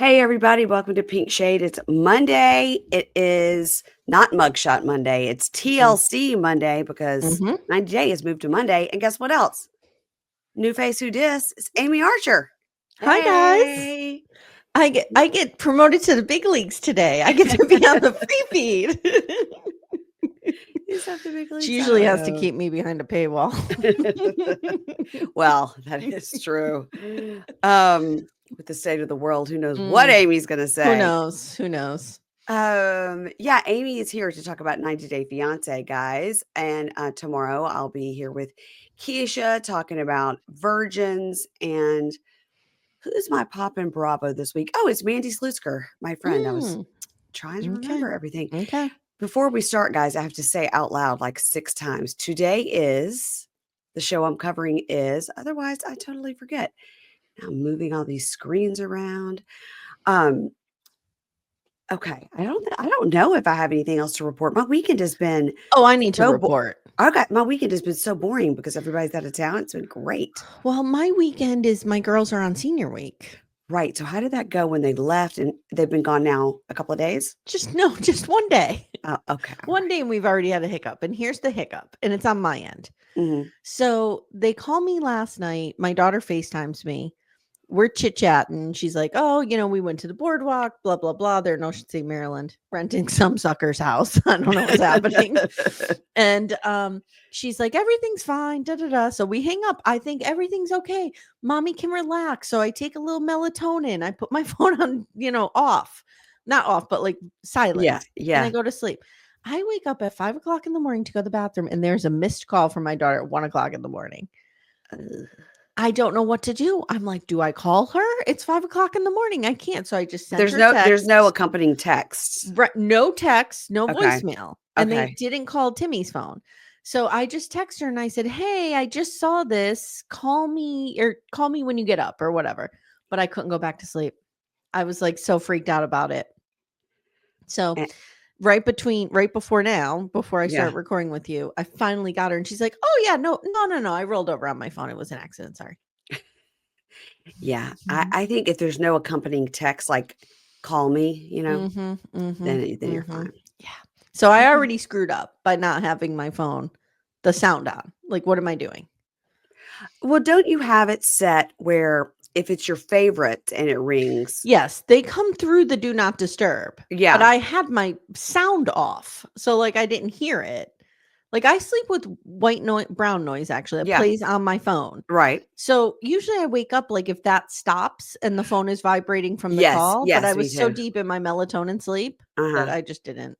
Hey, everybody, welcome to Pink Shade. It's Monday. It is not Mugshot Monday. It's Mm. TLC Monday because Mhm. 90 Day has moved to Monday. And guess what else? New face who dis? It's Amye Archer. Hi, guys. Hey. I get promoted to the big leagues today. I get to be on the free feed. Is that the big She leagues? I usually don't has to know. keep me behind a paywall. Well, that is true. With the state of the world, who knows what Mm, Amy's going to who say? knows? Who knows? Yeah, Amy is here to talk about 90 Day Fiance, guys. And tomorrow I'll be here with Keisha talking about virgins. And who's my pop in Bravo this week? Oh, it's Mandy Slutzker, my friend. I was Mm, trying to okay. remember everything. Okay. Before we start, guys, I have to say out loud like 6 times. Today is the show I'm covering is. Otherwise, I totally forget. Now I'm moving all these screens around. Okay. I don't know if I have anything else to report. My weekend has been Oh, I need to so report. my weekend has been so boring because everybody's out of town. It's been great. Well, my weekend is my girls are on senior week. Right. So how did that go when they left and they've been gone now a couple of days? Just one day. Okay. One day and we've already had a hiccup. And here's the hiccup, and it's on my end. Mm-hmm. So they called me last night. My daughter FaceTimes me. We're chit chatting. She's like, "Oh, we went to the boardwalk, blah, blah, blah. They're in Ocean City, Maryland, renting some sucker's house. I don't know what's happening." And she's like, "Everything's fine. Da da da." So we hang up. I think everything's okay. Mommy can relax. So I take a little melatonin. I put my phone on, off. Not off, but like silent. Yeah. And I Yeah. go to sleep. I wake up at 5 o'clock in the morning to go to the bathroom, and there's a missed call from my daughter at 1 o'clock in the morning. I don't know what to do. I'm like, do I call her? It's 5 o'clock in the morning. I can't. So I just sent her There's text. no accompanying text. Right, no text, no Okay. voicemail. And they Okay. didn't call Timmy's phone. So I just texted her and I said, "Hey, I just saw this. Call me when you get up or whatever." But I couldn't go back to sleep. I was like so freaked out about it. So Eh, right before now, before I yeah. start recording with you, I finally got her and she's like, "Oh yeah, no. I rolled over on my phone. It was an accident. Sorry." Yeah. I think if there's no accompanying text, like call me, then you're fine. Yeah. So I Okay. already screwed up by not having my phone, the sound on. Like, what am I doing? Well, don't you have it set where if it's your favorite and it rings? Yes, they come through the do not disturb. But Yeah. I had my sound off. So like I didn't hear it. Like I sleep with brown noise actually. It Yeah. plays on my phone. Right. So usually I wake up like if that stops and the phone is vibrating from the Yes. call, but I Yes, me was so too. deep in my melatonin sleep that Uh-huh. I just didn't.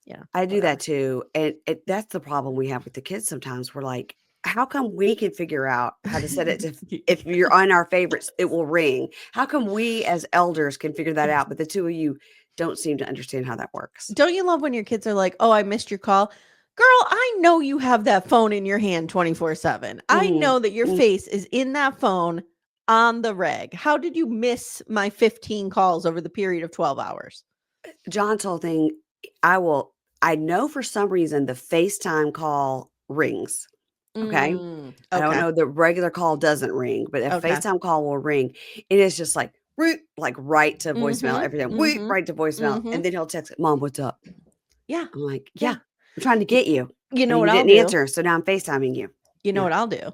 Yeah, I do whatever. that too. And that's the problem we have with the kids sometimes. We're like, how come we can figure out how to set it to if you're on our favorites, it will ring? How come we as elders can figure that out? But the two of you don't seem to understand how that works. Don't you love when your kids are like, "Oh, I missed your call." Girl, I know you have that phone in your hand 24/7. I Mhm. know that your Mm. face is in that phone on the reg. How did you miss my 15 calls over the period of 12 hours? John's whole thing, I know for some reason the FaceTime call rings. Okay. I don't Okay. know, the regular call doesn't ring, but a Okay. FaceTime call will ring. It is just like, "Root," like right to voicemail Mhm. every time, "Root," Mhm. right to voicemail, and Mhm. then he'll text, "Mom, what's up?" Yeah. I'm like, "Yeah, Yeah. I'm trying to Y- get you, You know and what you I'll didn't do? answer, so now I'm FaceTiming you." You know Yeah. what I'll do?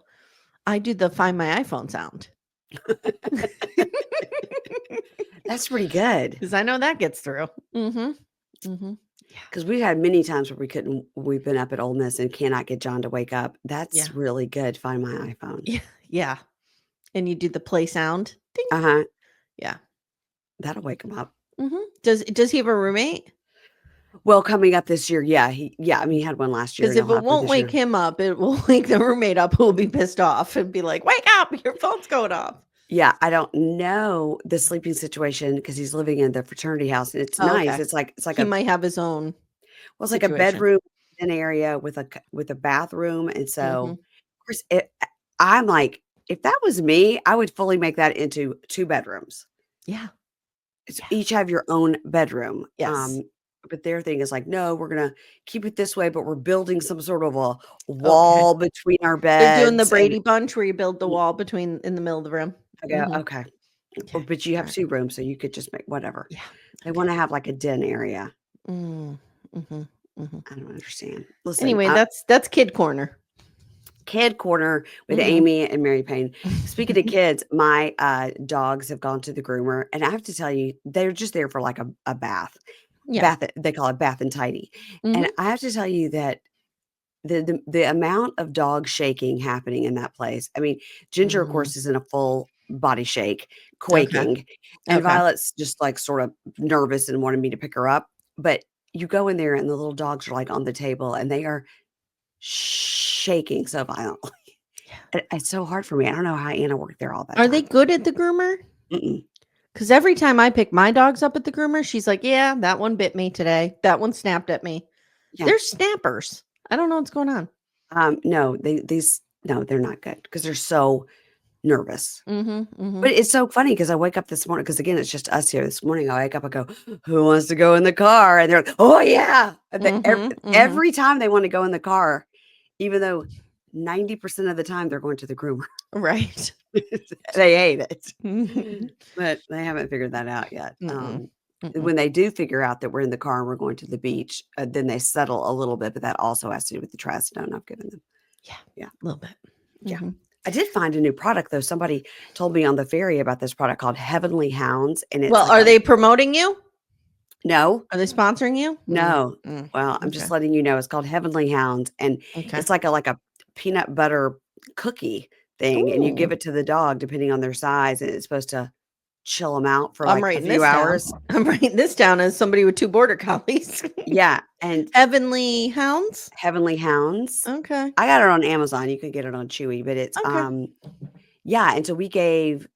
I do the find my iPhone sound. That's pretty good Cuz I know that gets through. Mhm. Mhm. Yeah. because we've had many times where we've been up at Ole Miss and cannot get John to wake up. That's Yeah. really good, Find My iPhone. Yeah. Yeah. And you do the play sound. Ding. Uh-huh. Yeah. That'll wake him up. Does he have a roommate? Well, coming up this year, yeah, I mean, he had one last year, Because and if he'll it have one won't this wake year. him up, it will wake the roommate up who will be pissed off and be like, "Wake up, your phone's going off." Yeah, I don't know the sleeping situation because he's living in the fraternity house, and it's Oh, nice. okay. It's like He a might have his own it's like a situation. bedroom an area with with a bathroom, and so, Mhm. of course, I'm like, if that was me, I would fully make that into 2 bedrooms. Yeah. It's Yeah. each have your own bedroom, Yes. but their thing is like, "No, we're gonna keep it this way, but we're building some sort of a Okay. wall between our They're doing the beds," and Brady Bunch where you build the wall between in the middle of the room. I go, Mhm. "Okay, but you have Alright. 2 rooms, so you could just make whatever. Yeah. They wanna have, like, a den area. Mhm. Mhm. I don't understand. Listen, Anyway, that's kid corner. kid corner with Mhm. Amy and Mary Payne. Speaking of kids, my, dogs have gone to the groomer, and I have to tell you, they're just there for, like, a bath. Yeah. They call it bath and tidy, and Mhm. I have to tell you that the amount of dog shaking happening in that place. I mean, Ginger, of Mm. course, is in a full body shake, Okay. quaking, and Okay. Violet's just, like, sort of nervous and wanting me to pick her up, but you go in there and the little dogs are, like, on the table, and they are shaking so violently. Yeah. It's so hard for me. I don't know how Anna worked there all that Are they time. good at the groomer? Mm-mm. Because every time I pick my dogs up at the groomer, she's like, "Yeah, that one bit me today. That one snapped at me." Yeah. They're snappers. I don't know what's going on. No, no, they're not good because 'cause they're so nervous. Mhm. But Mhm. it's so funny because I wake up this morning because again, it's just us here this morning. I wake up, I go, "Who wants to go in the car?" And they're like, "Oh, yeah." And Mhm. Mhm. every time they wanna go in the car, even though 90% of the time they're going to the groomer. Right. They hate it. Mhm. But they haven't figured that out yet. Mm-mm. Mm-mm. When they do figure out that we're in the car and we're going to the beach, then they settle a little bit, but that also has to do with the trazodone I've given them. Yeah. Yeah, A little bit. yeah. Mhm. I did find a new product, though. Somebody told me on the ferry about this product called Heavenly Hounds, and it's Well, like are a they promoting you? no, Are they sponsoring you? no. Mm. Well, I'm Okay. just letting you know it's called Heavenly Hounds, and Okay. it's like a peanut butter cookie thing, and you give Ooh. it to the dog depending on their size, and it's supposed to chill them out for, I'm like, a writing few this down. hours. I'm writing this down as somebody with 2 border collies. Yeah, and Heavenly Hounds? Heavenly Hounds. Okay. I got it on Amazon, you can get it on Chewy, but it's, Okay. yeah, and so we gave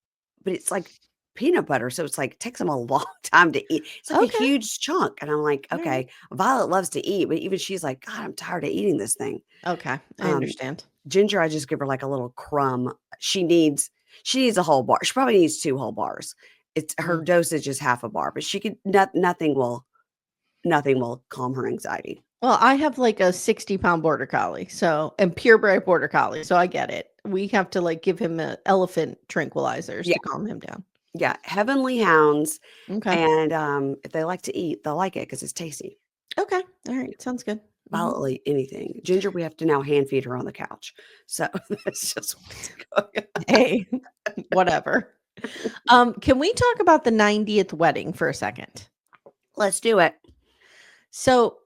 but it's like peanut butter, so it's like takes them a long time to eat. It's like a Okay. huge chunk, and I'm like, Alright. "Okay." Violet loves to eat, but even she's like, "God, I'm tired of eating this thing." Okay. I Um, understand. Ginger, I just give her like a little crumb. She needs a whole bar. She probably needs 2 whole bars. It's her Mm. dosage is half a bar, but she could nothing will calm her anxiety. Well, I have like a 60-pound border collie, so and purebred border collie, so I get it. We have to like give him elephant tranquilizers Yeah, to calm him down. yeah, Heavenly Hounds, Okay. and, if they like to eat, they'll like it because it's tasty. Okay. All Yeah, right. Sounds good. Violet Mhm. will eat anything. Ginger, we have to now hand feed her on the couch. So that's just what's going Hey, whatever. Can we talk about the 90th wedding for a second? Let's do it. So,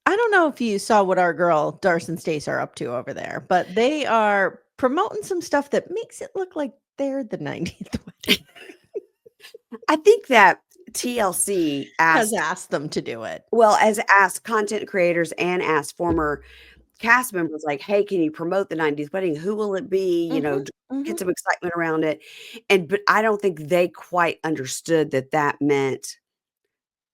I don't know if you saw what our girl Darce and Stace are up to over there, but they are promoting some stuff that makes it look like they're the 90th wedding. I think that TLC Has asked asked them to do it. well, as asked content creators and asked former cast members like, "Hey, can you promote the 90s wedding? Who will it be?" Mhm. Get Mhm. some excitement around it. But I don't think they quite understood that that meant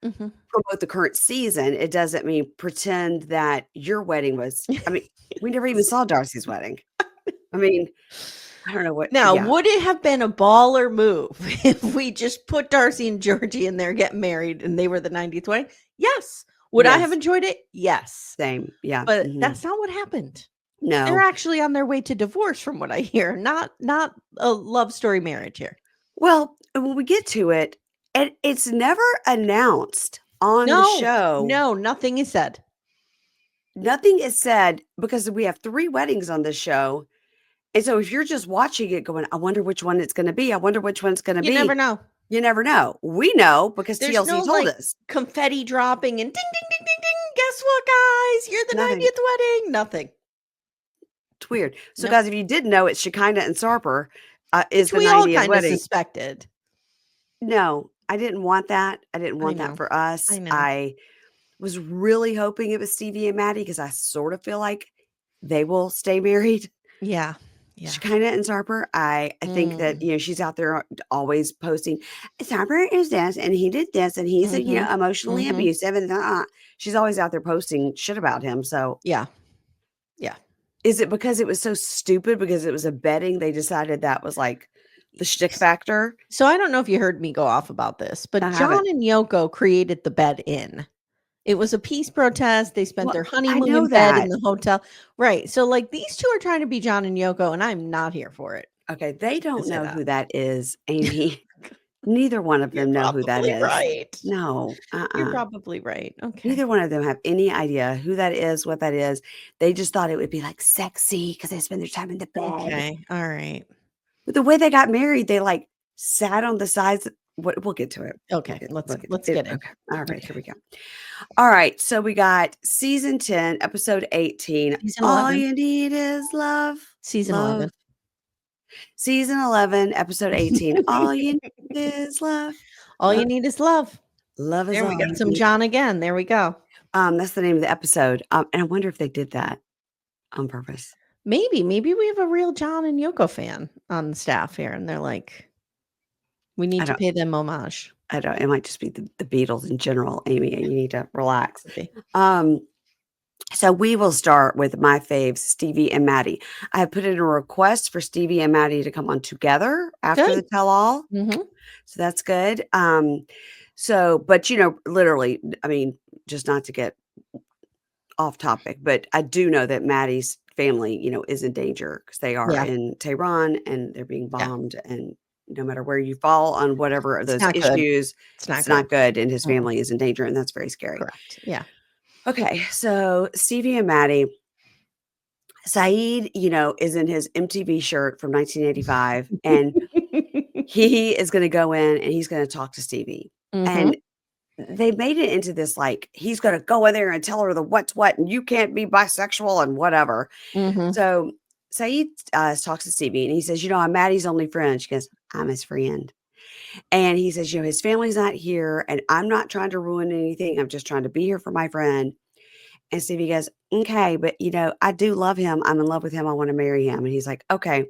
Mhm. promote the current season. It doesn't mean pretend that your wedding was I mean, we never even saw Darcy's wedding. I mean, I don't know what Now, yeah. would it have been a baller move if we just put Darcy and Georgie in there getting married and they were the 90th wedding? Yes. Would I have Yes, enjoyed it? Yes. same. Yeah, But mhm. that's not what happened. They're No. actually on their way to divorce from what I hear, not a love story marriage here. Well, when we get to it, it's never announced on the No. show. No, nothing is said. Nothing is said because we have 3 weddings on this show, and so if you're just watching it going, "I wonder which one it's gonna be. I wonder which one it's gonna You never be," know. you never know. We know because There's TLC no, told like, us. confetti dropping and ding, ding, ding, ding, ding. Guess what, guys? You're the Nothing. 90th wedding. Nothing. It's weird. So, Nope. guys, if you didn't know, it's Shekinah and Sarper, is Which the we all 90th kinda wedding. suspected. No, I didn't want that. I didn't I want that know. for us. I know. I was really hoping it was Stevi and Mahdi because I sort of feel like they will stay married. Yeah. Yeah. Shekinah and Sarper, I think that, Mm. she's out there always posting, "Sarper is this, and he did this, and he's, Mhm. emotionally Mhm. abusive," and she's always out there posting shit about him, so Yeah. Yeah. is it because it was so stupid because it was a betting, they decided that was, like, the shtick factor? So I don't know if you heard me go off about this, but I John haven't. and Yoko created the bed-in. It was a peace protest. They spent Well, their I honeymoon know in bed in that. the hotel. Right. So like these 2 are trying to be John and Yoko, and I'm not here for it. Okay, they To don't say know that. who that is, Amy. Neither one of You're them know who that probably is. right. No, You're probably right. Okay. neither one of them have any idea who that is, what that is. They just thought it would be, like, sexy because they spend their time in the bed. Okay. All right. But the way they got married, they, like, sat on the sides we'll get to it. Okay. We'll Let's it get in. okay. Alright, Okay. here we go. Alright, so we got season 10, episode 18, Season All 11. You Need Is Love. Season Love. 11. Season 11, episode 18, All You Need Is Love. All you need is love. Love is There all we got you some need. John again. There we go. That's the name of the episode, and I wonder if they did that on purpose. Maybe we have a real John and Yoko fan on the staff here, and they're like, we need to pay them homage. I don't it might just be the Beatles in general, Amy, and you need to relax. Could be. So we will start with my faves, Stevie and Mahdi. I have put in a request for Stevie and Mahdi to come on together after Good. the tell-all. Mhm. So that's good. But literally, I mean, just not to get off topic, but I do know that Maddie's family, is in danger because they are Yeah. in Tehran and they're being Yeah. bombed. And no matter where you fall on whatever of It's those not good. issues, It's not it's not good. And his Mm. family is in danger, and that's very scary. Correct. Yeah. Okay, so Stevie and Maddie. Saeed, is in his MTV shirt from 1985, and he is going to go in and he's going to talk to Stevie. Mhm. And they made it into this, like, he's going to go in there and tell her the what's what, and you can't be bisexual and whatever. Mhm. So Saeed talks to Stevie and he says, I'm Maddie's only friend. She goes, I'm his friend. And he says, his family's not here and I'm not trying to ruin anything. I'm just trying to be here for my friend. And Stevie goes, okay, but I do love him. I'm in love with him. I want to marry him. And he's like, okay,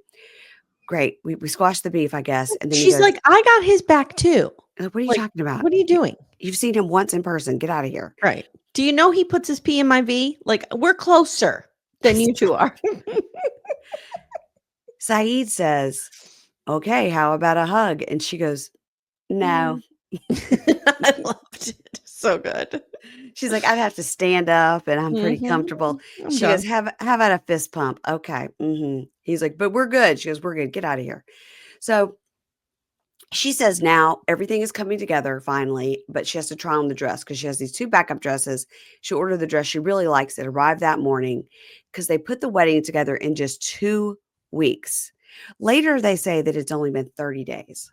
great. We squashed the beef, I guess. And then She's like, I got his back too. what are you like, talking about? What are you doing? You've seen him once in person. Get out of here. Right. Do you know he puts his P in my V? Like, we're closer than you two are. Saeed says, okay, how about a hug? And she goes, no. I loved it. So good. She's like, I'd have to stand up and I'm pretty comfortable. She goes, how about a fist pump? Okay. He's like, but we're good. She goes, we're good. Get out of here. So she says now everything is coming together finally, but she has to try on the dress because she has these 2 backup dresses. She ordered the dress. She really likes it. Arrived that morning because they put the wedding together in just 2 weeks. Later, they say that it's only been 30 days.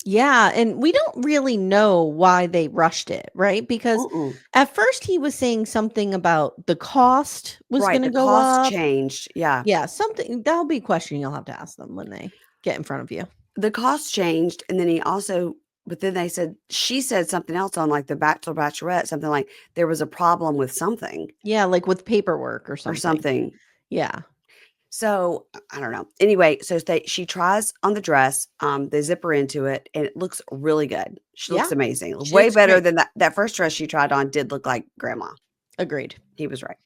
Yeah, and we don't really know why they rushed it, right? Because at first he was saying something about the cost was going to go up. The cost changed. Yeah. Yeah, something that'll be a question you'll have to ask them when they get in front of you. The cost changed, and then but then she said something else on like the Bachelor Bachelorette, something like there was a problem with something. Yeah, like with paperwork or something. Yeah. So I don't know. Anyway, so she tries on the dress. They zip her into it, and it looks really good. She looks amazing. Way better than that first dress she tried on did look like grandma. Agreed. He was right.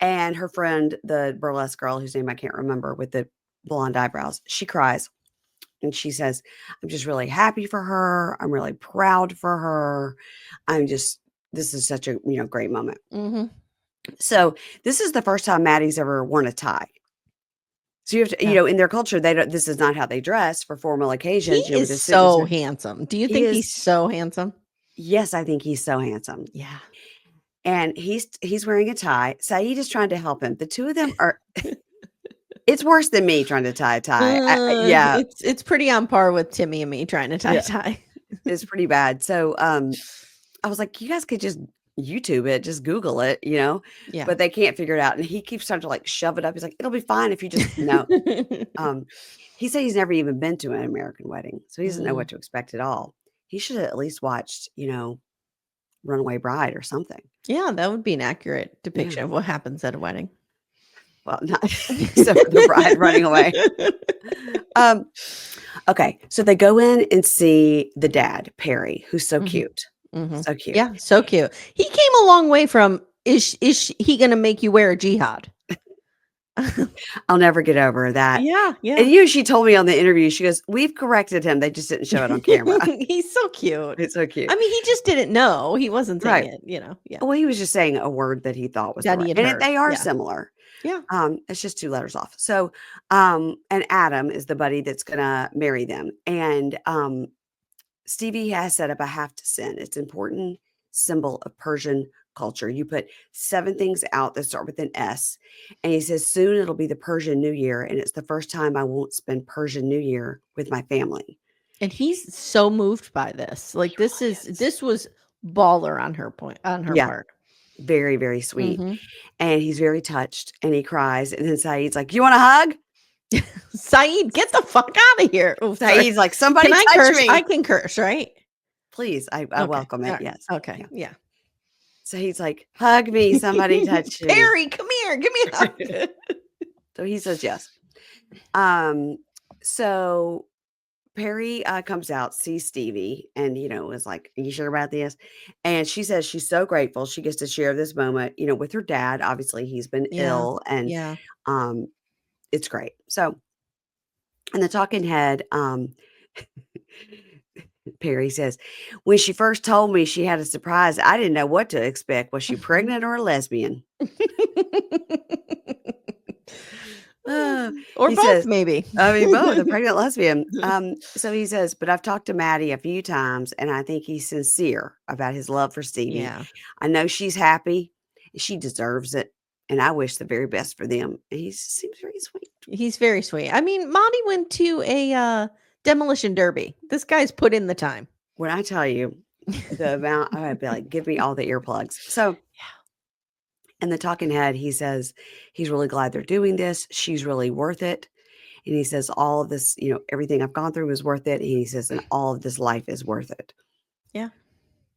And her friend, the burlesque girl whose name I can't remember with the blonde eyebrows, she cries. And she says, I'm just really happy for her. I'm really proud for her. This is such a, great moment. Mm-hmm. So this is the first time Maddie's ever worn a tie. So you have to, in their culture, this is not how they dress for formal occasions. He is so handsome. Do you think he's so handsome? Yes, I think he's so handsome. Yeah. And he's wearing a tie. Saeed is trying to help him. The two of them are... It's worse than me trying to tie a tie. Yeah. It's pretty on par with Timmy and me trying to tie a tie. It's pretty bad. So I was like, you guys could just YouTube it, just Google it, Yeah. But they can't figure it out. And he keeps trying to like shove it up. He's like, it'll be fine if you just he said he's never even been to an American wedding. So he doesn't know what to expect at all. He should have at least watched, Runaway Bride or something. Yeah, that would be an accurate depiction of what happens at a wedding. Well, not except for the bride running away. Okay, so they go in and see the dad, Perry, who's so cute. So cute. Yeah, so cute. He came a long way from, is he going to make you wear a jihad? I'll never get over that. Yeah. And she told me on the interview, she goes, we've corrected him. They just didn't show it on camera. He's so cute. It's so cute. I mean, he just didn't know. He wasn't saying it, Well, he was just saying a word that he thought was right. And they are similar. Yeah. It's just 2 letters off. So, and Adam is the buddy that's gonna marry them. And Stevie has set up a have to sin. It's an important symbol of Persian culture. You put 7 things out that start with an S. And he says, soon it'll be the Persian New Year. And it's the first time I won't spend Persian New Year with my family. And he's so moved by this. Like He this really is is. this was baller on her Yeah. part. Very, very sweet. Mhm. And he's very touched and he cries. And then Saeed's like, you want a hug? Saeed, get the fuck out of here. Oh, sorry. Saeed's like, somebody Can I touch curse? me. I can curse, right? Please. I Okay. welcome it. All right. Yes. Okay. Yeah. So he's like, hug me. Somebody touch me. Perry, come here. Give me a hug. So he says yes. So Perry comes out, sees Stevie, and is like, "Are you sure about this?" And she says she's so grateful she gets to share this moment, with her dad. Obviously, he's been Yeah. ill, and Yeah. it's great. So, in the talking head, Perry says, "When she first told me she had a surprise, I didn't know what to expect. Was she pregnant or a lesbian?" Or He both, says, maybe. I mean, both, a pregnant lesbian. So he says, but I've talked to Maddie a few times, and I think he's sincere about his love for Stevie. Yeah. I know she's happy. She deserves it. And I wish the very best for them. And he seems very sweet. He's very sweet. I mean, Mahdi went to a demolition derby. This guy's put in the time. When I tell you the amount, I'd be like, give me all the earplugs. So, in the talking head, he says he's really glad they're doing this. She's really worth it. And he says, all of this, everything I've gone through is worth it. And he says, and all of this life is worth it. Yeah.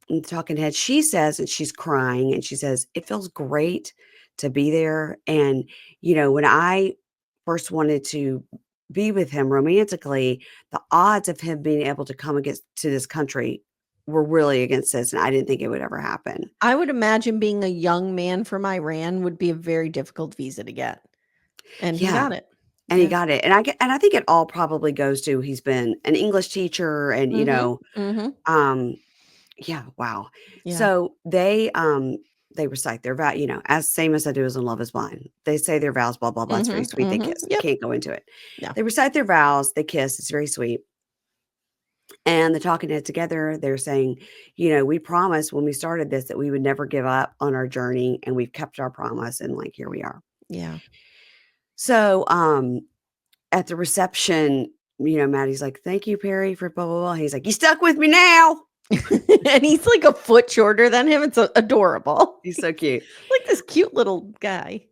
In the talking head, she says, and she's crying, and she says, it feels great to be there. And, when I first wanted to be with him romantically, the odds of him being able to come against to this country were really against this. And I didn't think it would ever happen. I would imagine being a young man from Iran would be a very difficult visa to get. And he got it. And he got it. And I think it all probably goes to he's been an English teacher and, yeah, wow. Yeah. So they recite their vow, as same as I do as in Love is Blind. They say their vows, blah, blah, blah. It's very sweet. They kiss. Yep. Can't go into it. Yeah. They recite their vows, they kiss. It's very sweet. And the talking head together, they're saying, we promised when we started this that we would never give up on our journey, and we've kept our promise, and like here we are. Yeah. So at the reception, Maddie's like, thank you, Perry, for blah, blah, blah. He's like, you stuck with me now. And he's like a foot shorter than him. It's adorable. He's so cute. Like this cute little guy.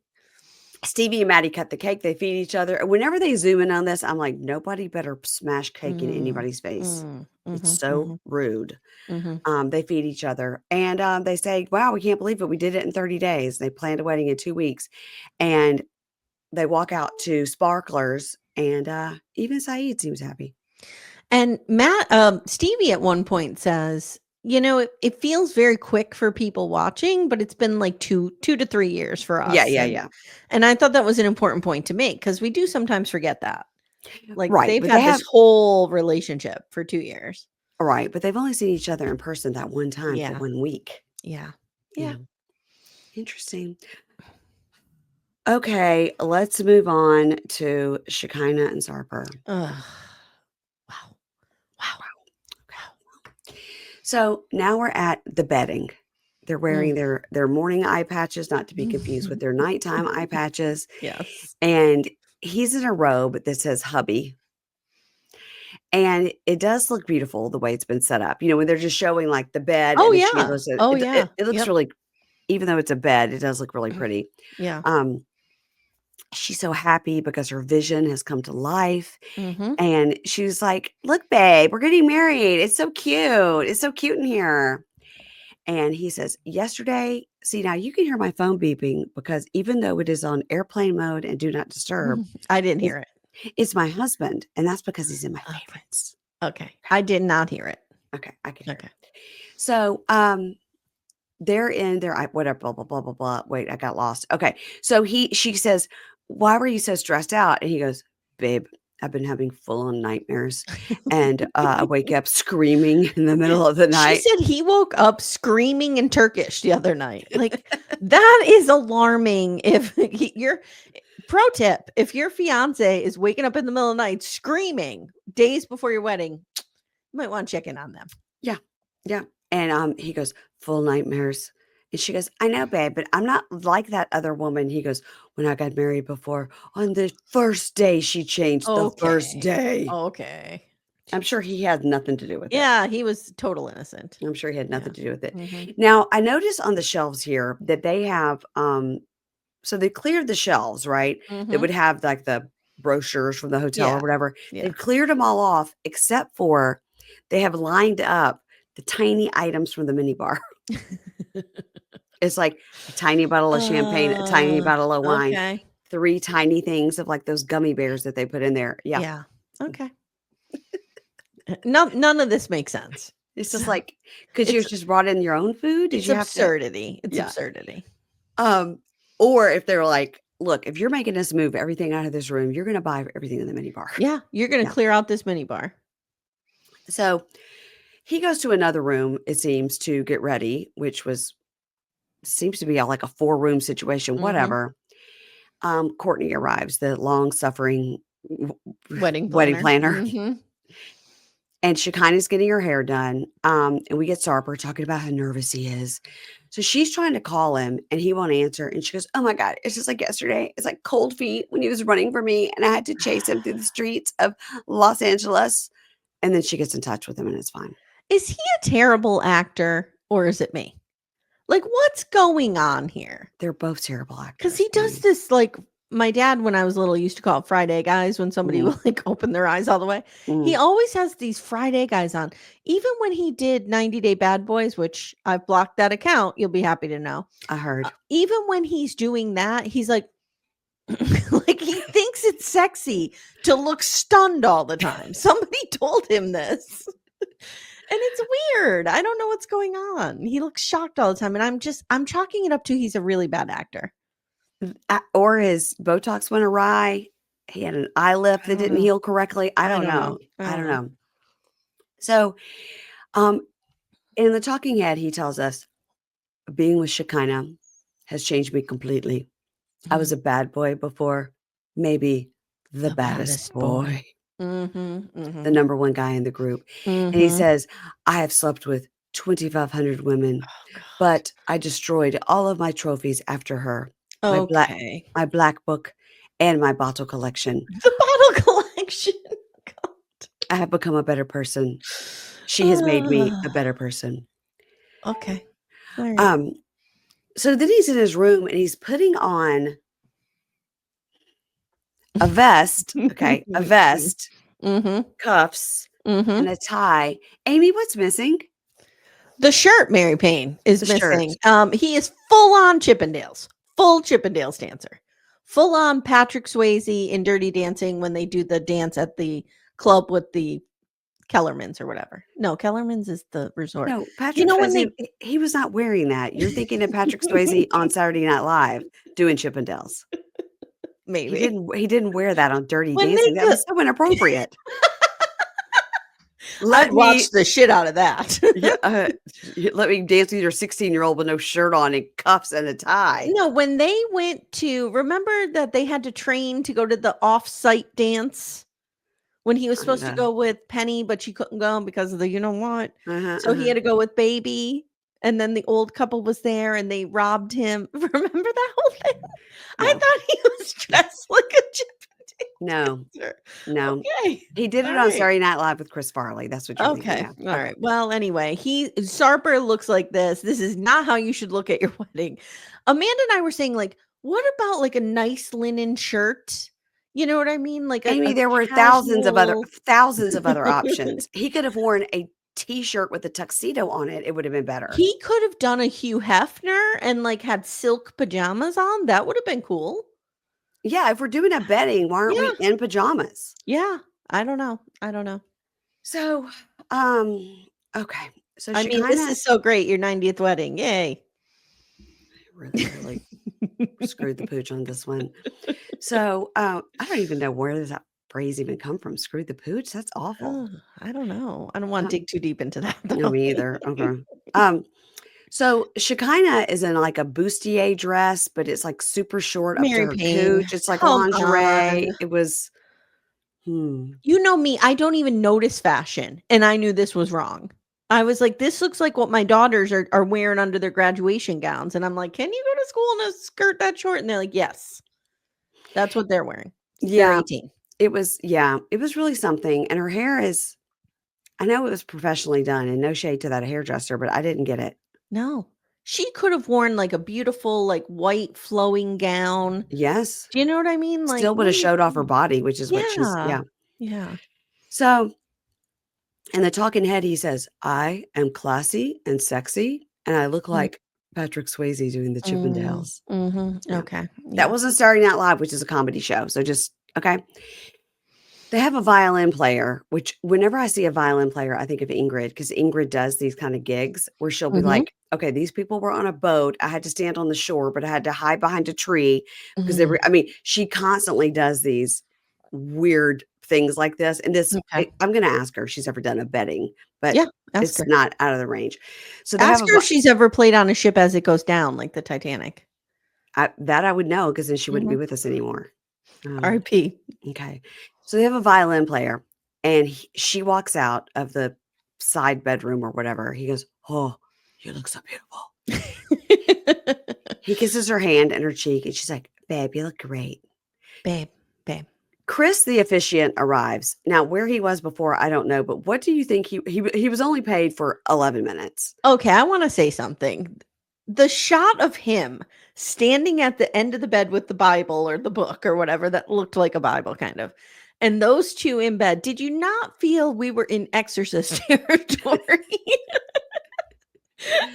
Stevie and Maddie cut the cake. They feed each other. Whenever they zoom in on this, I'm like, nobody better smash cake in anybody's face. It's so rude. They feed each other. And they say, wow, we can't believe it. We did it in 30 days. They planned a wedding in 2 weeks. And they walk out to Sparklers. And even Saeed seems happy. And Stevie at one point says, it feels very quick for people watching, but it's been like 2 to 3 years for us. Yeah. And I thought that was an important point to make because we do sometimes forget that. Like they've but had this whole relationship for 2 years. Right. But they've only seen each other in person that one time for 1 week. Yeah. Interesting. Okay, let's move on to Shekinah and Sarper. Wow. So now we're at the bedding. They're wearing their morning eye patches, not to be confused with their nighttime eye patches. Yes. And he's in a robe that says hubby. And it does look beautiful the way it's been set up. When they're just showing like the bed. Oh, and yeah. It looks really, even though it's a bed, it does look really pretty. Yeah. She's so happy because her vision has come to life. Mm-hmm. And she was like, look, babe, we're getting married. It's so cute. It's so cute in here. And he says, yesterday, see, now you can hear my phone beeping because even though it is on airplane mode and do not disturb, I didn't hear it. It's my husband. And that's because he's in my favorites. Okay. I did not hear it. Okay. I can hear it. So, they're in their whatever, blah, blah, blah, blah, blah. Wait, I got lost. Okay. So she says, why were you so stressed out? And he goes, babe, I've been having full-on nightmares, and I wake up screaming in the middle of the She night. said he woke up screaming in Turkish the other night. Like, that is alarming. If you're pro tip, if your fiance is waking up in the middle of the night screaming days before your wedding, you might want to check in on them. Yeah, yeah. And he goes, full nightmares. And she goes, I know, babe, but I'm not like that other woman. He goes, when I got married before, on the first day she changed. The first Okay. day. Okay. I'm sure he had nothing to do with it. Yeah, he was total innocent. I'm sure he had nothing Yeah. to do with it. Mhm. Now, I noticed on the shelves here that they have, so they cleared the shelves, right? That Mhm. would have like the brochures from the hotel or Yeah. whatever. Yeah. They've cleared them all off except for they have lined up the tiny items from the minibar. It's like a tiny bottle of champagne, a tiny bottle of wine, Okay. 3 tiny things of like those gummy bears that they put in there. Yeah. Yeah. Okay. None of this makes sense. It's just like, could you It's have just brought in your own food? Did it's you have to? absurdity. It's Yeah. absurdity. Or if they're like, look, if you're making us move everything out of this room, you're going to buy everything in the minibar. Yeah, you're gonna Yeah. clear out this minibar. So he goes to another room, it seems, to get ready, which seems to be like a 4-room situation, Mhm. whatever. Courtney arrives, the long-suffering Wedding wedding planner. Mhm. And Shekinah's getting her hair done. And we get Sarper talking about how nervous he is. So she's trying to call him and he won't answer. And she goes, oh my God, it's just like yesterday. It's like cold feet when he was running for me and I had to chase him through the streets of Los Angeles. And then she gets in touch with him and it's fine. Is he a terrible actor or is it me? Like, what's going on here? They're both terrible actors. Because he does this, like, my dad, when I was little, used to call it fried egg eyes when somebody will like open their eyes all the way. He always has these fried egg eyes on. Even when he did 90 Day Bad Boys, which I've blocked that account, you'll be happy to know. I heard. Even when he's doing that, he's like, like he thinks it's sexy to look stunned all the time. Somebody told him this. And it's weird. I don't know what's going on. He looks shocked all the time. And I'm chalking it up to he's a really bad actor. Or his Botox went awry. He had an eye lip that didn't heal correctly. I don't know. I don't know. So, in the talking head, he tells us, being with Shekinah has changed me completely. I was a bad boy before, maybe the baddest boy. The number one guy in the group. And he says, I have slept with 2,500 women, but I destroyed all of my trophies after her. Okay. My black book and my bottle collection. The bottle collection. God. I have become a better person. She has made me a better person. Okay. All right. So then he's in his room and he's putting on a vest. Okay. A vest, cuffs, and a tie. Amy, what's missing? The shirt, Mary Payne, is The missing. shirt. He is full on Chippendales. Full Chippendales dancer. Full on Patrick Swayze in Dirty Dancing when they do the dance at the club with the Kellermans or whatever. No, Kellerman's is the resort. No, Patrick Swayze, he was not wearing that. You're thinking of Patrick Swayze on Saturday Night Live doing Chippendales. Maybe. He didn't wear that on Dirty When Dancing. That was so inappropriate. I'd watch the shit out of that. Let me dance with your 16-year-old with no shirt on and cuffs and a tie. No, when they went to, remember that they had to train to go to the off-site dance when he was supposed to go with Penny, but she couldn't go because of the you know what. So he had to go with Baby, and then the old couple was there, and they robbed him. Remember that whole thing? No. I thought he was dressed like a Chippendale. No. Okay. He did it on Saturday Night Live with Chris Farley. That's what you're thinking of. All right. Well, anyway, Sarper looks like this. This is not how you should look at your wedding. Amanda and I were saying, like, what about like a nice linen shirt? You know what I mean? Like Amy, there were thousands of other options. He could have worn a t-shirt with a tuxedo on it. It would have been better. He could have done a Hugh Hefner and like had silk pajamas on. That would have been cool. Yeah, if we're doing a wedding, why aren't we in pajamas? Yeah, I don't know. So, okay. So I mean, this is so great. Your 90th wedding. Yay. Really screwed the pooch on this one. So, I don't even know where phrase even come from? Screw the pooch? That's awful. Oh, I don't know. I don't want to dig too deep into that No, though. me either. Okay. So Shekinah is in like a bustier dress, but it's like super short up to Mary her Payne, cooch. It's like come on. lingerie. It was, You know me, I don't even notice fashion, and I knew this was wrong. I was like, "This looks like what my daughters are wearing under their graduation gowns," and I'm like, "Can you go to school in a skirt that short?" And they're like, "Yes." That's what they're wearing. They're yeah, 18. it was really something. And her hair is, I know it was professionally done and no shade to that hairdresser, but I didn't get it. No. She could have worn, like, a beautiful, like, white flowing gown. Yes. Do you know what I mean? Like, Still would what have are you showed off her doing? body, which is what she's, Yeah. yeah. Yeah. So in the talking head, he says, I am classy and sexy, and I look Mm, like Patrick Swayze doing the mm, Chippendales. mhm, Yeah. okay, That yeah. wasn't Saturday Night Live, which is a comedy show. So just, okay. They have a violin player, which whenever I see a violin player, I think of Ingrid because Ingrid does these kind of gigs where she'll be Mhm, like, okay, these people were on a boat. I had to stand on the shore, but I had to hide behind a tree because they mhm, were, I mean, she constantly does these weird things like this. And okay. I'm going to ask her if she's ever done a betting, but Yeah, ask it's her. not out of the range. So they have Ask her if she's ever played on a ship as it goes down, like the Titanic. that I would know because then she wouldn't be Mhm. with us anymore. Um, RIP. Okay. So they have a violin player, and she walks out of the side bedroom or whatever. He goes, "Oh, you look so beautiful." He kisses her hand and her cheek, and she's like, "Babe, you look great." Babe, babe. Chris, the officiant, arrives. Now, where he was before, I don't know, but what do you think he was only paid for 11 minutes? Okay, I wanna say something. The shot of him standing at the end of the bed with the Bible or the book or whatever that looked like a Bible kind of, and those 2 in bed, did you not feel we were in exorcist territory?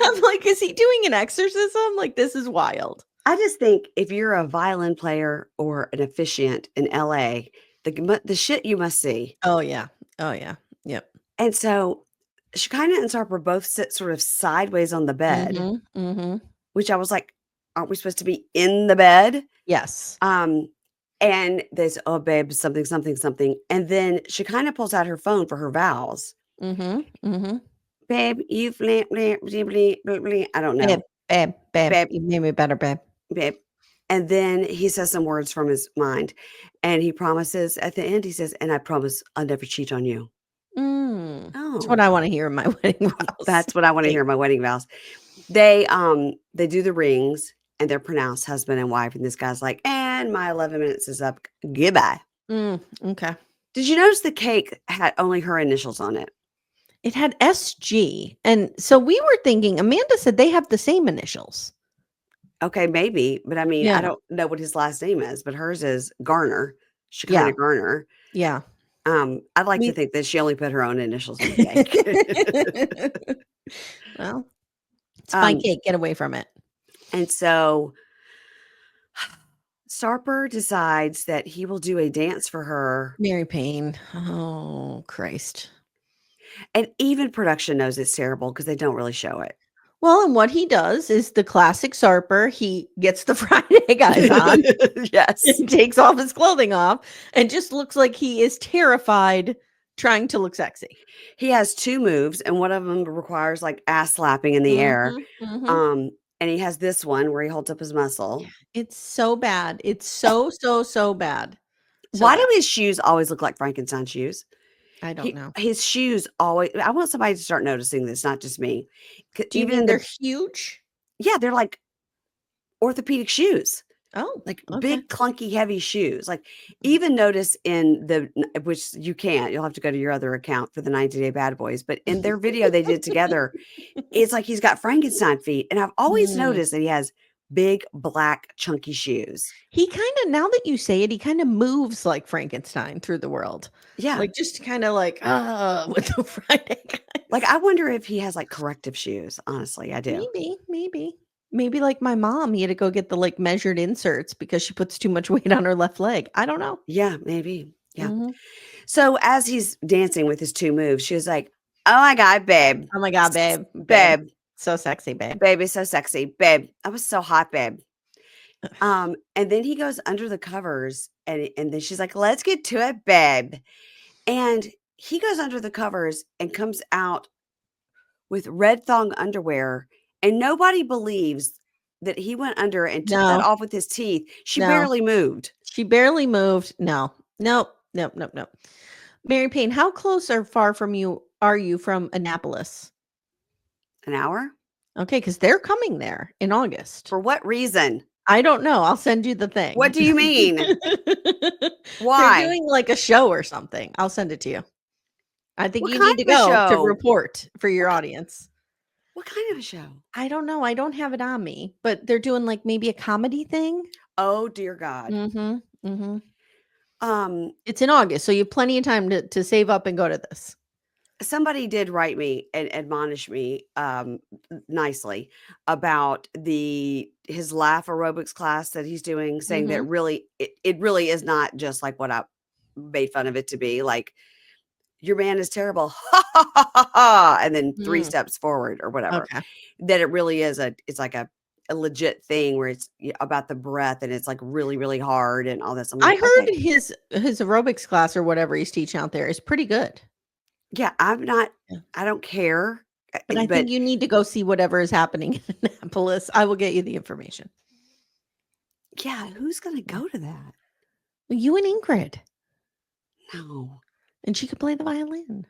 I'm like, "Is he doing an exorcism? Like, this is wild." I just think if you're a violin player or an officiant in LA, the shit you must see. Oh, yeah. Oh, yeah. Yep. And so Shekinah and Sarper both sit sort of sideways on the bed, Mhm, mhm. which I was like, "Aren't we supposed to be in the bed?" Yes. Um, and they say, "Oh, babe, something, something, something." And then Shekinah pulls out her phone for her vows. Mhm, mhm. "Babe, you blah, blah, blah, blah, blah, blah." I don't Babe, know. babe, babe, "Babe, you made me better, babe. babe." And then he says some words from his mind, and he promises at the end, he says, "And I promise I'll never cheat on you." That's what Oh, I wanna hear in my wedding vows. that's what I wanna Thank hear in my you. wedding vows. They do the rings, and they're pronounced husband and wife, and this guy's like, "And my 11 minutes is up. Goodbye." Okay. Did you notice the cake had only her initials on it? It had SG, and so we were thinking Amanda said they have the same initials. Okay, maybe, but I mean, I Yeah, don't know what his last name is, but hers is Garner, yeah, Shekinah Garner. yeah. I'd like to We think that she only put her own initials on the cake. Well, it's my Um, cake, get away from it. and so Sarper decides that he will do a dance for her, Mary Payne. Oh, Christ. and even production knows it's terrible because they don't really show it. Well, and what he does is the classic Sarper, he gets the fried egg eyes on Yes. and takes off his clothing off and just looks like he is terrified trying to look sexy. He has 2 moves, and one of them requires, like, ass slapping in the air, Mhm, mhm. um, and he has this one where he holds up his Yeah, muscle. it's so bad. It's so, so, so bad. So Why do bad. his shoes always look like Frankenstein shoes? I don't know. His shoes always, I want somebody to start noticing this, not just me. Do you Even mean in they're the, huge? yeah, they're like orthopedic shoes, Oh, like okay. big, clunky, heavy shoes. Like, even notice in which you can't, you'll have to go to your other account for the 90-Day Bad Boys, but in their video they did together, it's like he's got Frankenstein feet, and I've always Mm. noticed that he has big, black, chunky shoes. He kinda now that you say it, he kinda moves like Frankenstein through the world. Yeah. Like, just kinda like, with the fried egg Like, eyes. I wonder if he has, like, corrective shoes, honestly, I do. Maybe, maybe. Maybe like my mom, he had to go get the, like, measured inserts because she puts too much weight on her left leg. I don't know. Yeah, maybe. Yeah. Mhm. So, as he's dancing with his 2 moves, she was like, "Oh my god, babe. Oh my god, babe, babe. Babe. So sexy, babe. Babe is so sexy. Babe, I was so hot, babe." And then he goes under the covers and then she's like, "Let's get to it, babe." And he goes under the covers and comes out with red thong underwear, and nobody believes that he went under and took that No, off with his teeth. She no. barely moved. She barely moved. No. Nope. Nope. Nope. Nope. Mary Payne, how close or far from you are you from Annapolis? An hour? Okay, because they're coming there in August. For what reason? I don't know. I'll send you the thing. What do you mean? They're Why? doing like a show or something. I'll send it to you. I think What you kind need to of a go to show? report for your What audience. What kind of a show? I don't know. I don't have it on me, but they're doing like maybe a comedy thing. Oh, dear God. Mm-hmm. Mm-hmm. Um, It's in August, so you have plenty of time to save up and go to this. Somebody did write me and admonish me nicely about his laugh aerobics class that he's doing, saying that it really is not just like what I made fun of it to be. Like, your man is terrible, ha ha ha ha ha, and then 3 steps forward or whatever. Okay. That it really is it's like a legit thing where it's about the breath and it's like really, really hard and all this. I'm I like, heard okay. his aerobics class or whatever he's teaching out there is pretty good. Yeah, Yeah. I don't care. But I think you need to go see whatever is happening in Annapolis. I will get you the information. Yeah, who's gonna go to that? You and Ingrid. No. And she could play the violin.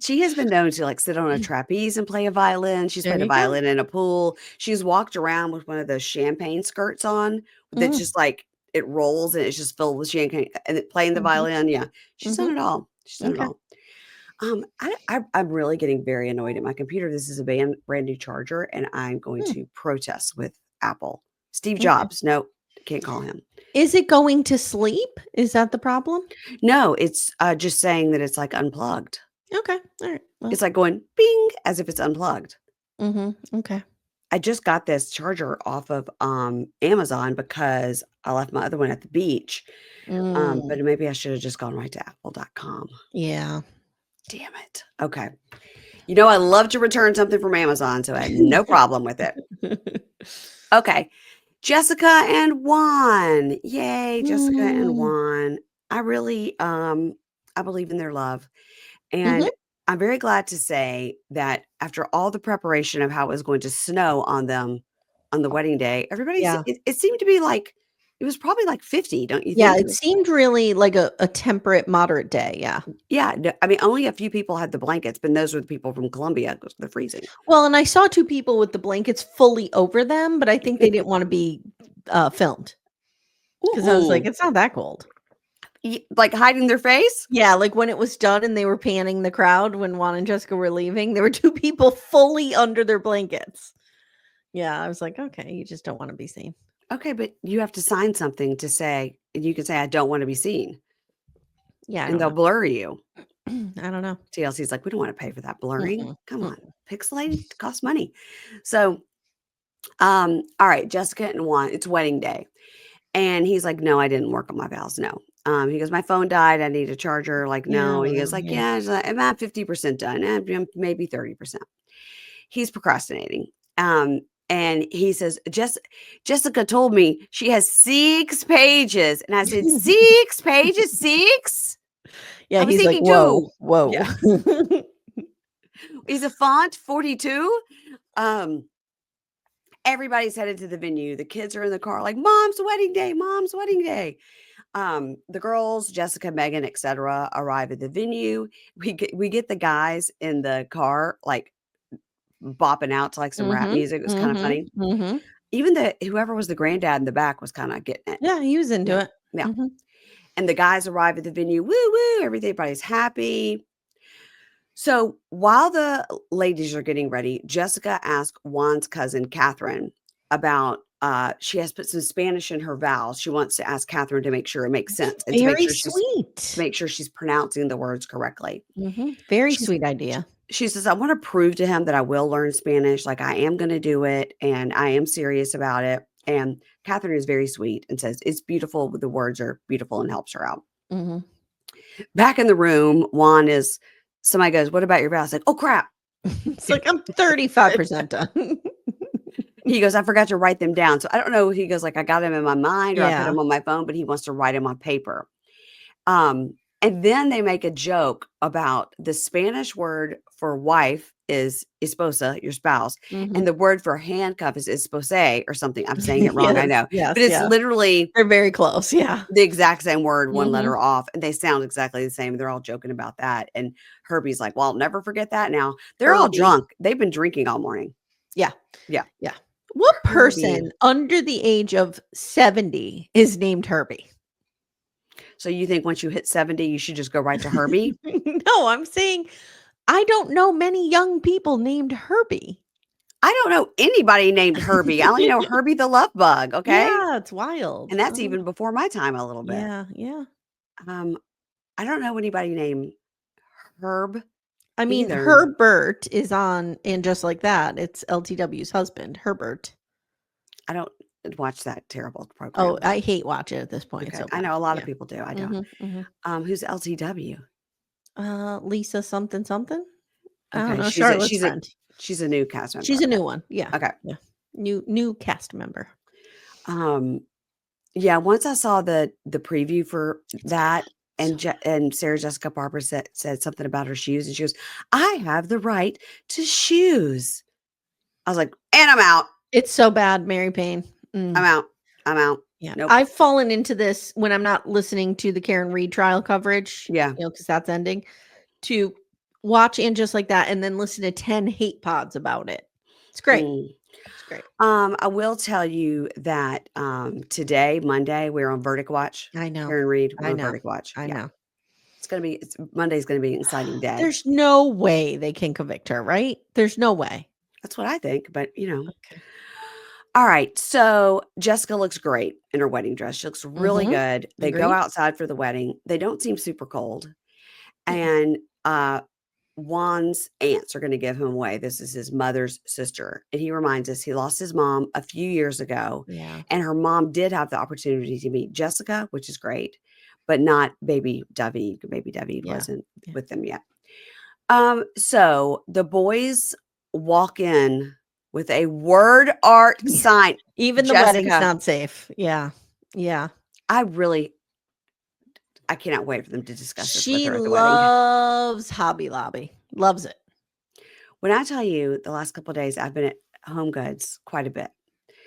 She has been known to like sit on a trapeze and play a violin. She's There played a you go. violin in a pool. She's walked around with one of those champagne skirts on that's just like it rolls and it's just filled with champagne and playing the violin. Yeah, she's done it all. She's done it Okay. all. I'm really getting very annoyed at my computer. This is a brand new charger, and I'm going to protest with Apple. Steve Jobs. No, can't call him. Is it going to sleep? Is that the problem? No, it's just saying that it's like unplugged. Okay. All right. Well. It's like going bing as if it's unplugged. Okay. I just got this charger off of Amazon because I left my other one at the beach. But maybe I should have just gone right to apple.com. Yeah. Damn it. Okay. You know, I love to return something from Amazon, so I had no problem with it. Okay. Jessica and Juan. Yay, Jessica and Juan. I really I believe in their love. And I'm very glad to say that after all the preparation of how it was going to snow on them on the wedding day, it seemed to be like it was probably like 50, don't you Yeah, think? it seemed really like a temperate, moderate day. Yeah. Yeah. No, I mean, only a few people had the blankets, but those were the people from Colombia because they're freezing. Well, and I saw 2 people with the blankets fully over them, but I think they didn't want to be filmed because I was like, it's not that cold. Like hiding their face? Yeah, like when it was done and they were panning the crowd when Juan and Jessica were leaving, there were 2 people fully under their blankets. Yeah, I was like, okay, you just don't want to be seen. Okay, but you have to sign something to say, you can say, I don't want to be seen. Yeah. And they'll blur you. I don't know. TLC's like, we don't want to pay for that blurring. Come on, pixelating costs money. So, all right, Jessica and Juan, it's wedding day. And he's like, no, I didn't work on my vows. No. He goes, my phone died. I need a charger. Like, no. He goes like, yeah, I'm at 50% done. Maybe 30%. He's procrastinating. And he says, Jessica told me she has 6 pages. And I said, 6 pages? 6? Yeah, he's like, whoa, 2. whoa. Yeah. Is a font 42? Everybody's headed to the venue. The kids are in the car like, Mom's wedding day, Mom's wedding day. The girls, Jessica, Megan, etc., arrive at the venue. We get the guys in the car like bopping out to like some rap music. It was kind of funny. Even whoever was the granddad in the back was kind of getting it. Yeah, he was into it. Yeah. And the guys arrive at the venue. Woo woo! Everybody's happy. So while the ladies are getting ready, Jessica asked Juan's cousin Catherine about she has put some Spanish in her vows. She wants to ask Catherine to make sure it makes sense and Very to make sure she's pronouncing the words correctly. Very sweet idea. She says, I want to prove to him that I will learn Spanish. Like I am going to do it and I am serious about it. And Catherine is very sweet and says, it's beautiful. The words are beautiful and helps her out. Back in the room, somebody goes, what about your vows? Like, oh crap. It's like, I'm 35% done. He goes, I forgot to write them down. So I don't know. He goes, like, I got them in my mind or I put Yeah. them on my phone, but he wants to write them on paper. And then they make a joke about the Spanish word for wife is esposa, your spouse, Mhm. and the word for handcuff is espose or something. I'm saying it wrong, I Yes, know, yes, but it's yeah. literally They're very close, yeah. the exact same word, one Mhm. letter off, and they sound exactly the same. They're all joking about that, and Herbie's like, "Well, I'll never forget that now." They're all Herbie. drunk. They've been drinking all morning. Yeah, Yeah. yeah. What Herbie. person under the age of 70 is named Herbie? So you think once you hit 70, you should just go right to Herbie? No, I'm saying I don't know many young people named Herbie. I don't know anybody named Herbie. I only know Herbie the Love Bug, okay? Yeah, it's wild. And that's even before my time a little bit. Yeah, yeah. I don't know anybody named Herb I mean, either. Herbert is on And Just Like That. It's LTW's husband, Herbert. I don't watch that terrible program. Oh, I hate watch it at this point. Okay. So I know a lot of people do. I don't. Who's LTW? Lisa something something. I don't Okay, know. she's a Charlotte's friend. she's a new cast member. She's a new one. Yeah. Okay. Yeah. New cast member. Yeah, once I saw the preview for that and Sarah Jessica Parker said something about her shoes and she goes, "I have the right to shoes." I was like, "And I'm out. It's so bad, Mary Payne. I'm out. I'm out." Yeah. Nope. I've fallen into this when I'm not listening to the Karen Reed trial coverage. Yeah. Because that's ending, to watch And Just Like That and then listen to 10 hate pods about it. It's great. It's great. I will tell you that today, Monday, we're on Verdict Watch. I know. Karen Reed, we're I on know. Verdict Watch. I know. Monday's gonna be an exciting day. There's no way they can convict her, right? There's no way. That's what I think, but Okay. All right. So Jessica looks great in her wedding dress. She looks really Mhm. good. They go Agreed. outside for the wedding. They don't seem super cold. Mm-mm. And Juan's aunts are going to give him away. This is his mother's sister. And he reminds us he lost his mom a few years ago. Yeah. And her mom did have the opportunity to meet Jessica, which is great, but not baby David. Baby David Yeah. wasn't Yeah. with them yet. So the boys walk in with a word art sign. Even the wedding's not safe. Yeah. Yeah. I cannot wait for them to discuss this with She her at the wedding. loves Hobby Lobby. Loves it. When I tell you the last couple of days, I've been at Home Goods quite a bit.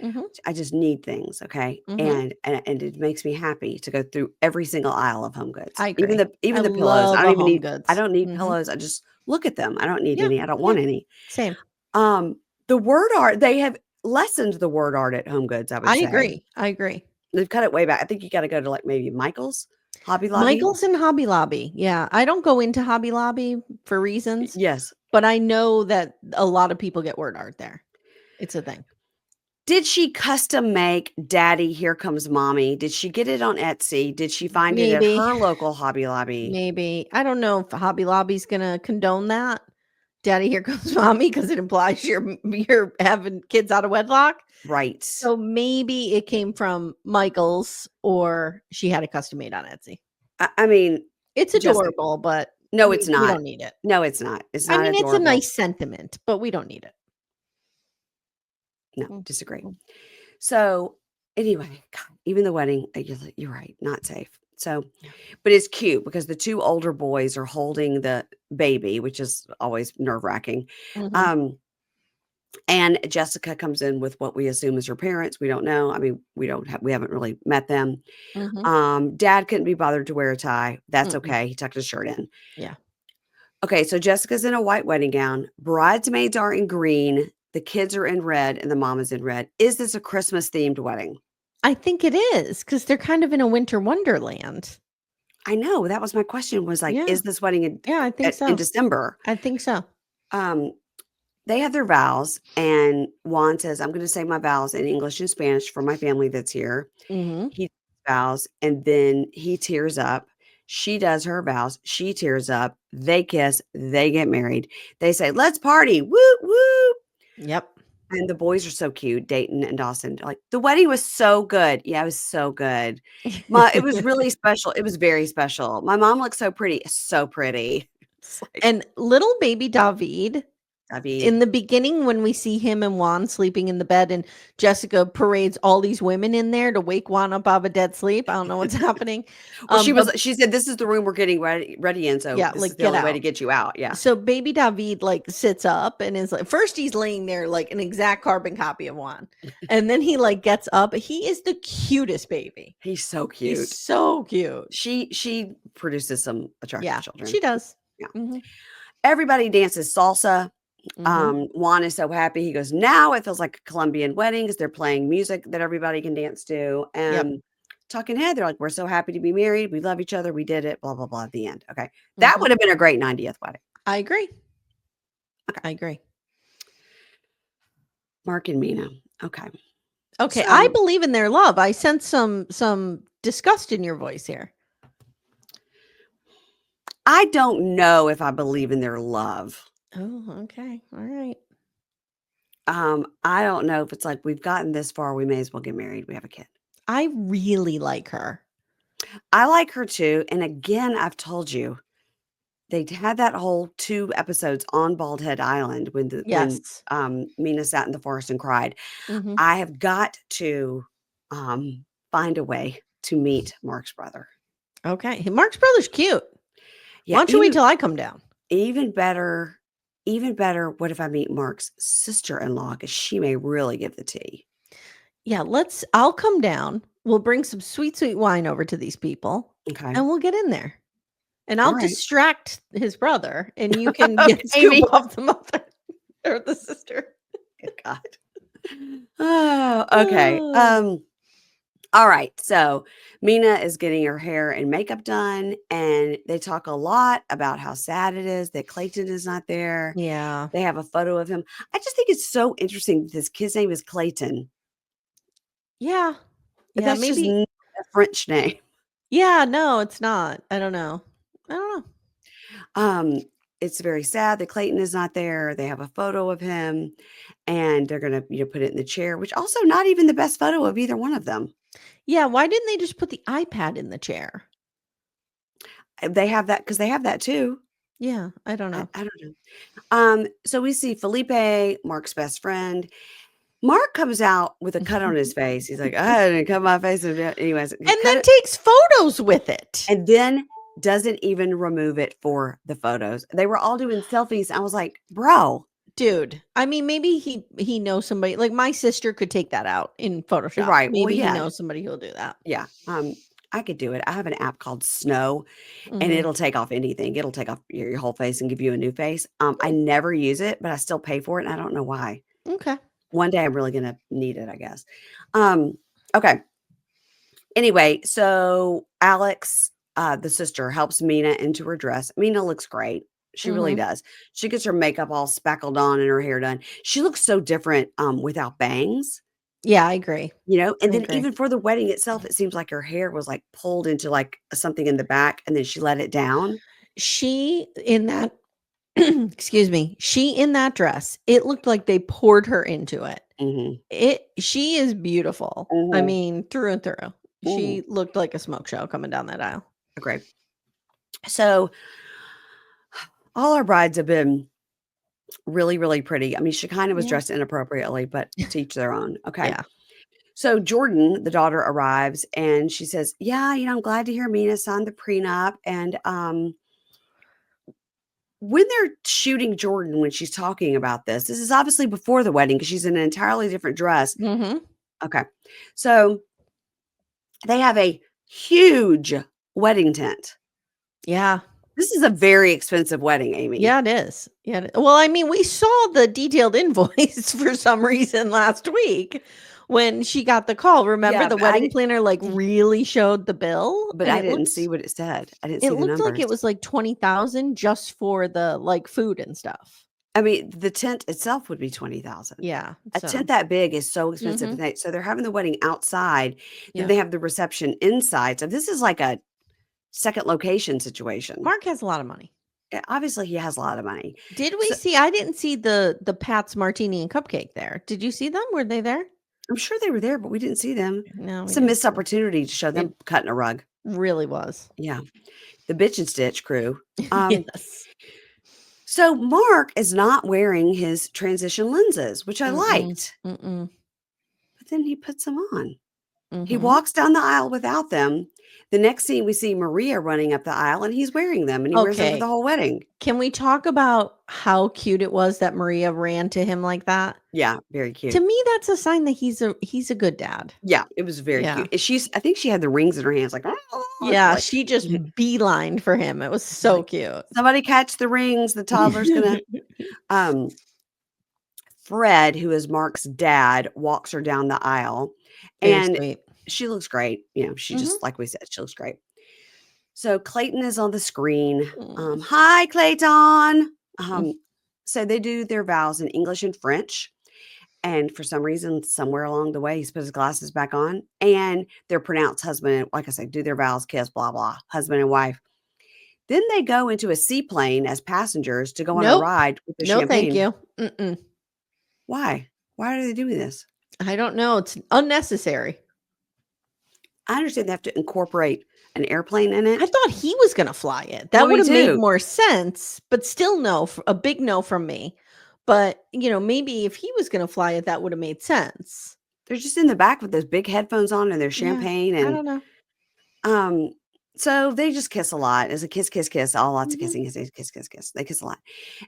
Mhm. I just need things, okay? Mhm. And it makes me happy to go through every single aisle of Home Goods. I agree. Even I the pillows. love I a don't even Home need Goods. I don't need Mhm. pillows. I just look at them. I don't need Yeah. any. I don't Yeah. want any. Same. The word art, they have lessened the word art at Home Goods, I would I say. agree. I agree. They've cut it way back. I think you got to go to like maybe Michael's, Hobby Lobby. Michael's and Hobby Lobby. Yeah. I don't go into Hobby Lobby for reasons, Yes. but I know that a lot of people get word art there. It's a thing. Did she custom make Daddy Here Comes Mommy? Did she get it on Etsy? Did she find it at Maybe. her local Hobby Lobby? Maybe. I don't know if Hobby Lobby's gonna condone that. Daddy Here Comes Mommy, because it implies you're having kids out of wedlock. Right. So maybe it came from Michael's or she had it custom made on Etsy. I mean, It's Jessica, adorable, but no, it's we not. don't need it. No, it's not. It's I not mean, it's a adorable. nice sentiment, but we don't need it. No, disagree. So anyway, God, even the wedding, you're right, not safe. So, but it's cute because the two older boys are holding the baby, which is always nerve wracking. Mhm. And Jessica comes in with what we assume is her parents. We don't know. I mean, we haven't really met them. Mhm. Dad couldn't be bothered to wear a tie. That's Mm-mm. okay. He tucked his shirt in. Yeah. Okay, so Jessica's in a white wedding gown. Bridesmaids are in green. The kids are in red, and the mom is in red. Is this a Christmas themed wedding? I think it is because they're kind of in a winter wonderland. I know. That was my question. Was like, Yeah. is this wedding Yeah, I think so. in December? I think so. They have their vows, and Juan says, "I'm going to say my vows in English and Spanish for my family that's here." Mhm. He vows, and then he tears up. She does her vows. She tears up. They kiss. They get married. They say, "Let's party. Woo, woo." Yep. And the boys are so cute, Dayton and Dawson. Like, the wedding was so good. Yeah, it was so good. It was really special. It was very special. My mom looks so pretty. So pretty. It's like, And little baby David in David. the beginning when we see him and Juan sleeping in the bed and Jessica parades all these women in there to wake Juan up out of a dead sleep. I don't know what's happening. Well, But she said, "This is the room we're getting ready in, so yeah, this is like the get only way to out. get you out." Yeah. So baby David like sits up and is like, first he's laying there like an exact carbon copy of Juan. And then he like gets up. He is the cutest baby. He's so He's cute. so cute. She produces some attractive Yeah, children. she does. Yeah. Mm-hmm. Everybody dances salsa. Mm-hmm. Juan is so happy. He goes, "Now it feels like a Colombian wedding because they're playing music that everybody can dance to." Yep. And talking head, they're like, "We're so happy to be married. We love each other. We did it." Blah blah blah. At the end, okay, that Mm-hmm. would have been a great 90th wedding. I agree. Okay. I agree. Mark and Mina. Okay. Okay, So I believe in their love. I sense some disgust in your voice here. I don't know if I believe in their love. Oh, okay. All right. I don't know if it's like we've gotten this far, we may as well get married. We have a kid. I really like her. I like her too. And again, I've told you, they had that whole 2 episodes on Bald Head Island when Yes. Mina sat in the forest and cried. Mm-hmm. I have got to find a way to meet Mark's brother. Okay. Mark's brother's cute. Yeah, Why don't you wait till I come down? Even better, what if I meet Mark's sister-in-law? Because she may really give the tea. Yeah, I'll come down. We'll bring some sweet, sweet wine over to these people. Okay. And we'll get in there. And I'll All right. distract his brother and you can Okay, scoop Amy. off the mother or the sister. Good God. Oh, okay. All right. So Mina is getting her hair and makeup done, and they talk a lot about how sad it is that Clayton is not there. Yeah. They have a photo of him. I just think it's so interesting that this kid's name is Clayton. Yeah. But Yeah, that's just maybe. not a French name. Yeah, no, it's not. I don't know. It's very sad that Clayton is not there. They have a photo of him, and they're gonna, put it in the chair, which also not even the best photo of either one of them. Yeah, why didn't they just put the iPad in the chair? They have that because they have that too. Yeah, I don't know. I don't know. So we see Felipe, Mark's best friend. Mark comes out with a cut on his face. He's like, "I didn't cut my face." Anyways, And then takes photos with it. and then doesn't even remove it for the photos. They were all doing selfies. I was like, "Bro, Dude, I mean, maybe he knows somebody. Like my sister could take that out in Photoshop. right? Well, Maybe he yeah, knows somebody who'll do that. yeah. I could do it. I have an app called Snow, and Mhm. it'll take off anything. It'll take off your whole face and give you a new face. I never use it, but I still pay for it, and I don't know why. Okay. One day I'm really gonna need it, I guess. Okay. Anyway, so Alex, the sister, helps Mina into her dress. Mina looks great. She really Mhm. does. She gets her makeup all speckled on and her hair done. She looks so different without bangs, Yeah, I agree. and I then agree. even for the wedding itself, it seems like her hair was like pulled into like something in the back and then she let it down. She in that excuse me, she in that dress, it looked like they poured her into it. Mhm. She is beautiful. I Mhm. mean, through and through. Mhm. She looked like a smoke show coming down that aisle. Okay. So all our brides have been really, really pretty. I mean, she kind of was Yeah. dressed inappropriately, but to each their own. Okay. Yeah. So Jordan, the daughter, arrives and she says, "Yeah, I'm glad to hear Mina signed the prenup." And when they're shooting Jordan, when she's talking about this is obviously before the wedding because she's in an entirely different dress. Mhm. Okay. So they have a huge wedding tent. Yeah. This is a very expensive wedding, Amy. Yeah, it is. Yeah. Well, I mean, we saw the detailed invoice for some reason last week when she got the call. Remember Yeah, the but I wedding planner like really showed the bill but and I didn't see what it said. I didn't see it the looked like numbers. it was like 20,000 just for the like food and stuff. I mean, the tent itself would be 20,000. Yeah. A tent that big is so expensive. Mhm. So they're having the wedding outside, then Yeah. they have the reception inside. So this is like a second location situation. Mark has a lot of money. Obviously, he has a lot of money. Did we see? I didn't see the Pat's Martini and Cupcake there. Did you see them? Were they there? I'm sure they were there, but we didn't see them. No, It's a missed opportunity to show them cutting a rug. Really was. Yeah. The Bitch and Stitch crew. Um, Yes. So Mark is not wearing his transition lenses, which I Mm-mm, liked, mm-mm, but then he puts them on. He mm-hmm. walks down the aisle without them. The next scene, we see Maria running up the aisle, and he's wearing them, and he wears them for Okay. the whole wedding. Can we talk about how cute it was that Maria ran to him like that? Yeah, very To cute. me, that's a sign that he's a good dad. Yeah, it was very Yeah. cute. And I think she had the rings in her hands, like, Yeah, like, she just beelined for him. It was so like, cute. somebody catch the rings. The toddler's gonna. Um, Fred, who is Mark's dad, walks her down the aisle, Very and sweet. she looks great. You know, she Mhm. just like we said, she looks great. So Clayton is on the screen. Mm. Hi, Clayton. Mm. So they do their vows in English and French. And for some reason, somewhere along the way, he's put his glasses back on and they're pronounced husband and, like I said, do their vows, kiss, blah, blah, husband and wife. Then they go into a seaplane as passengers to go on a Nope. ride with the No, thank champagne. you. Mm-mm. Why? Why are they doing this? I don't know. It's unnecessary. I understand they have to incorporate an airplane in I it. thought he was gonna fly it. Well, That would me have made too. more sense, but still no, a big no from me. But, maybe if he was gonna fly it, that would have made sense. They're just in the back with those big headphones on and their Yeah. champagne. I And don't know. um, so they just kiss a lot. It's a kiss, kiss, kiss, all lots of Mhm. kissing, kissing, kiss, kiss, kiss. They kiss a lot.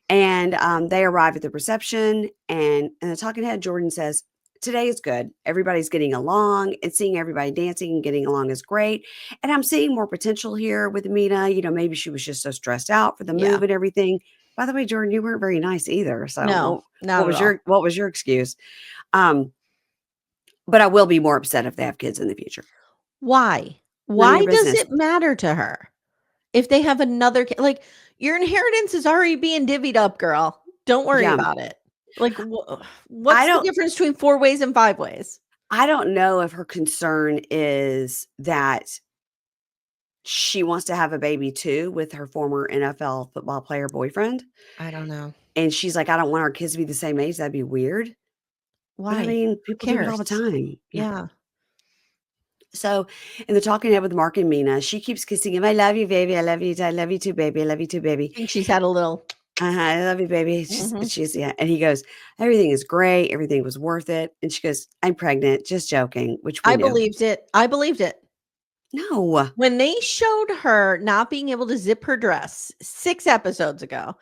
And they arrive at the reception, and the talking head, Jordan, says, today is good. Everybody's getting along, and seeing everybody dancing and getting along is great. And I'm seeing more potential here with Mina. Maybe she was just so stressed out for the Yeah. move and everything. By the way, Jordan, you weren't very nice either. So No, not at all. what was your excuse? Um, but I will be more upset if they have kids in the future. Why? None of Why your does business. it matter to her if they have another kid? Like, your inheritance is already being divvied up, girl. Don't worry Yeah. about it. Like, I what's the don't difference between 4 ways and 5 ways? I don't know if her concern is that she wants to have a baby too with her former NFL football player boyfriend, I don't know. and she's like, "I don't want our kids to be the same age, that'd be weird." But I Why? mean, Who people do it all cares? the time. Yeah. Yeah. So, in the talking head with Mark and Mina, she keeps kissing him. "I love you, baby. I love you. I love you too, baby. I love you too, baby. I think she's had a little I love you, baby." Mhm. Yeah. And he goes, "Everything is great. Everything was worth it." And she goes, "I'm pregnant. Just joking," which we I knew. believed it. I believed it. No. When they showed her not being able to zip her dress 6 episodes ago,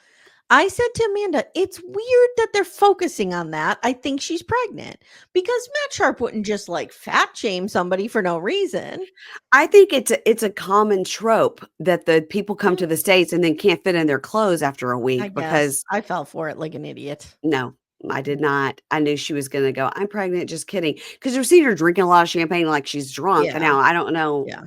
I said to Amanda, "It's weird that they're focusing on that. I think she's pregnant." Because Matt Sharp wouldn't just, like, fat shame somebody for no reason. I think it's a common trope that the people come to Mm, the States and then can't fit in their clothes after a I week guess. because I fell for it like an idiot. no, I did Mm, not. I knew she was gonna go, "I'm pregnant, just kidding." Because you've seen her drinking a lot of champagne like she's drunk, and yeah, now I don't know yeah,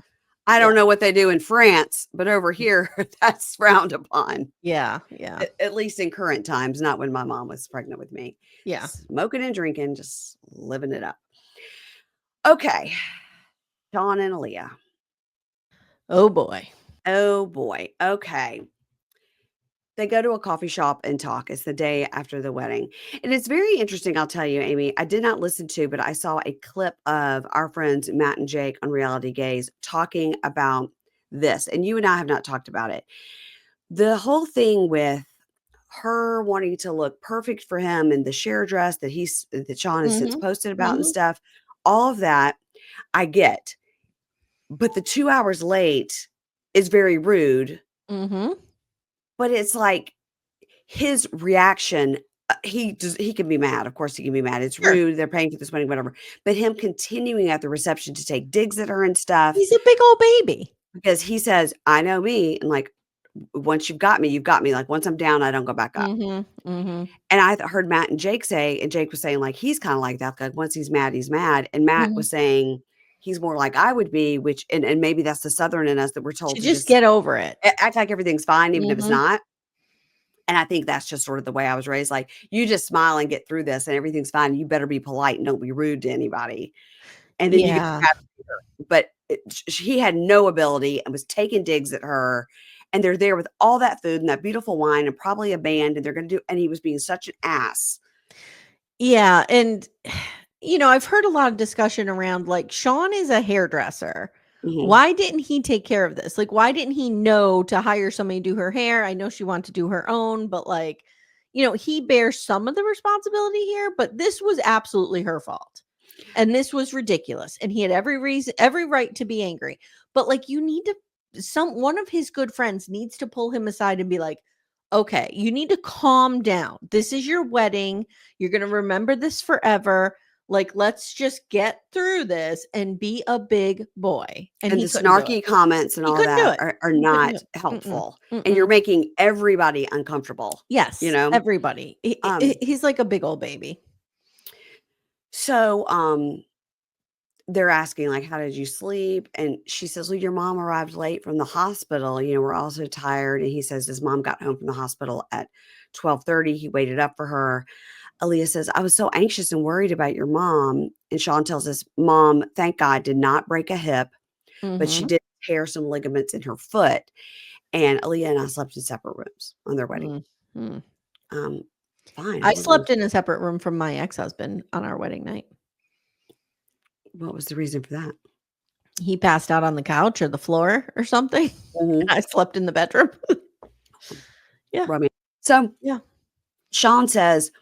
I yeah, don't know what they do in France, but over here, that's frowned upon, yeah, yeah, at least in current times, not when my mom was pregnant with me. yeah. Smoking and drinking, just living it up. Okay, Dawn and Aaliyah. Oh, boy. Oh, boy. Okay. They go to a coffee shop and talk. It's the day after the wedding. And it's very interesting, I'll tell you, Amy. I did not listen to, but I saw a clip of our friends Matt and Jake on Reality Gaze talking about this. And you and I have not talked about it. The whole thing with her wanting to look perfect for him and the share dress that Sean has since Mhm, posted about and mhm, stuff, all of that I get. But the 2 hours late is very rude. mhm. But it's like his reaction, he can be mad, of course he can be mad, it's Sure. rude, they're paying for this money, whatever, but him continuing at the reception to take digs at her and stuff He's a big old baby. because he says, "I know me," and, like, once you've got me, you've got me, like, once I'm down, I don't go back up, Mhm, mhm, and I heard Matt and Jake say and Jake was saying, like, he's kinda like that, like, once he's mad, and Matt mhm. was saying he's more like I would be, which and maybe that's the Southern in us that we're told To to just just get over it. act like everything's fine even if it's Mhm. not. And I think that's just sort of the way I was raised, like, you just smile and get through this and everything's fine. You better be polite and don't be rude to anybody. And then you get Yeah. to have but he had no ability and was taking digs at her. And they're there with all that food and that beautiful wine and probably a band, and they're going to do, and he was being such an ass. Yeah, and I've heard a lot of discussion around, like, Sean is a hairdresser. Mhm. Why didn't he take care of this? Like, why didn't he know to hire somebody to do her hair? I know she wanted to do her own, but like, he bears some of the responsibility here, but this was absolutely her fault. And this was ridiculous. And he had every reason, every right to be angry. But like, you need to, one of his good friends needs to pull him aside and be like, okay, you need to calm down. This is your wedding. You're going to remember this forever. Like, let's just get through this and be a big boy. And And the he couldn't do it. snarky comments and He all couldn't do that it. are He couldn't do not it. Mm-mm, helpful, and you're mm-mm. making everybody uncomfortable, you Yes, know? everybody. Um, He's like a big old baby. so, they're asking, like, "How did you sleep?" And she says, "Well, your mom arrived late from the hospital, we're all so tired." And he says his mom got home from the hospital at 12:30. He waited up for her. Aaliyah says, "I was so anxious and worried about your mom." And Sean tells us, "Mom, thank God, did not break a hip, but she Mm-hmm. did tear some ligaments in her foot." And Aaliyah and I slept in separate rooms on their wedding. Mm-hmm. Um, Fine. I slept in a separate room from my ex-husband on our wedding night. What was the reason for that? He passed out on the couch or the floor or something. Mhm. I slept in the bedroom. Yeah. Roman. So Yeah. Sean says,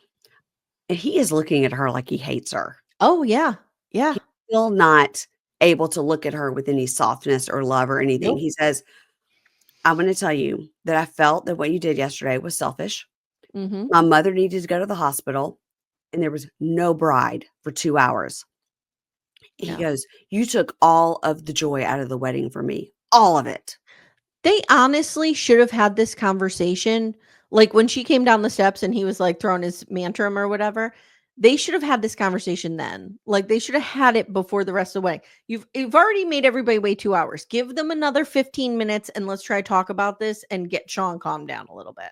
and he is looking at her like he hates her. Oh, yeah. Yeah. He's still not able to look at her with any softness or love or anything. Nope. He says, "I'm going to tell you that I felt that what you did yesterday was selfish. Mhm. My mother needed to go to the hospital, and there was no bride for 2 hours." He Yeah. goes, "You took all of the joy out of the wedding for me, all of it." They honestly should have had this conversation, like, when she came down the steps and he was, like, throwing his tantrum or whatever, they should have had this conversation then. Like, they should have had it before the rest of the wedding. You've already made everybody wait 2 hours. Give them another 15 minutes, and let's try to talk about this and get Sean calmed down a little bit.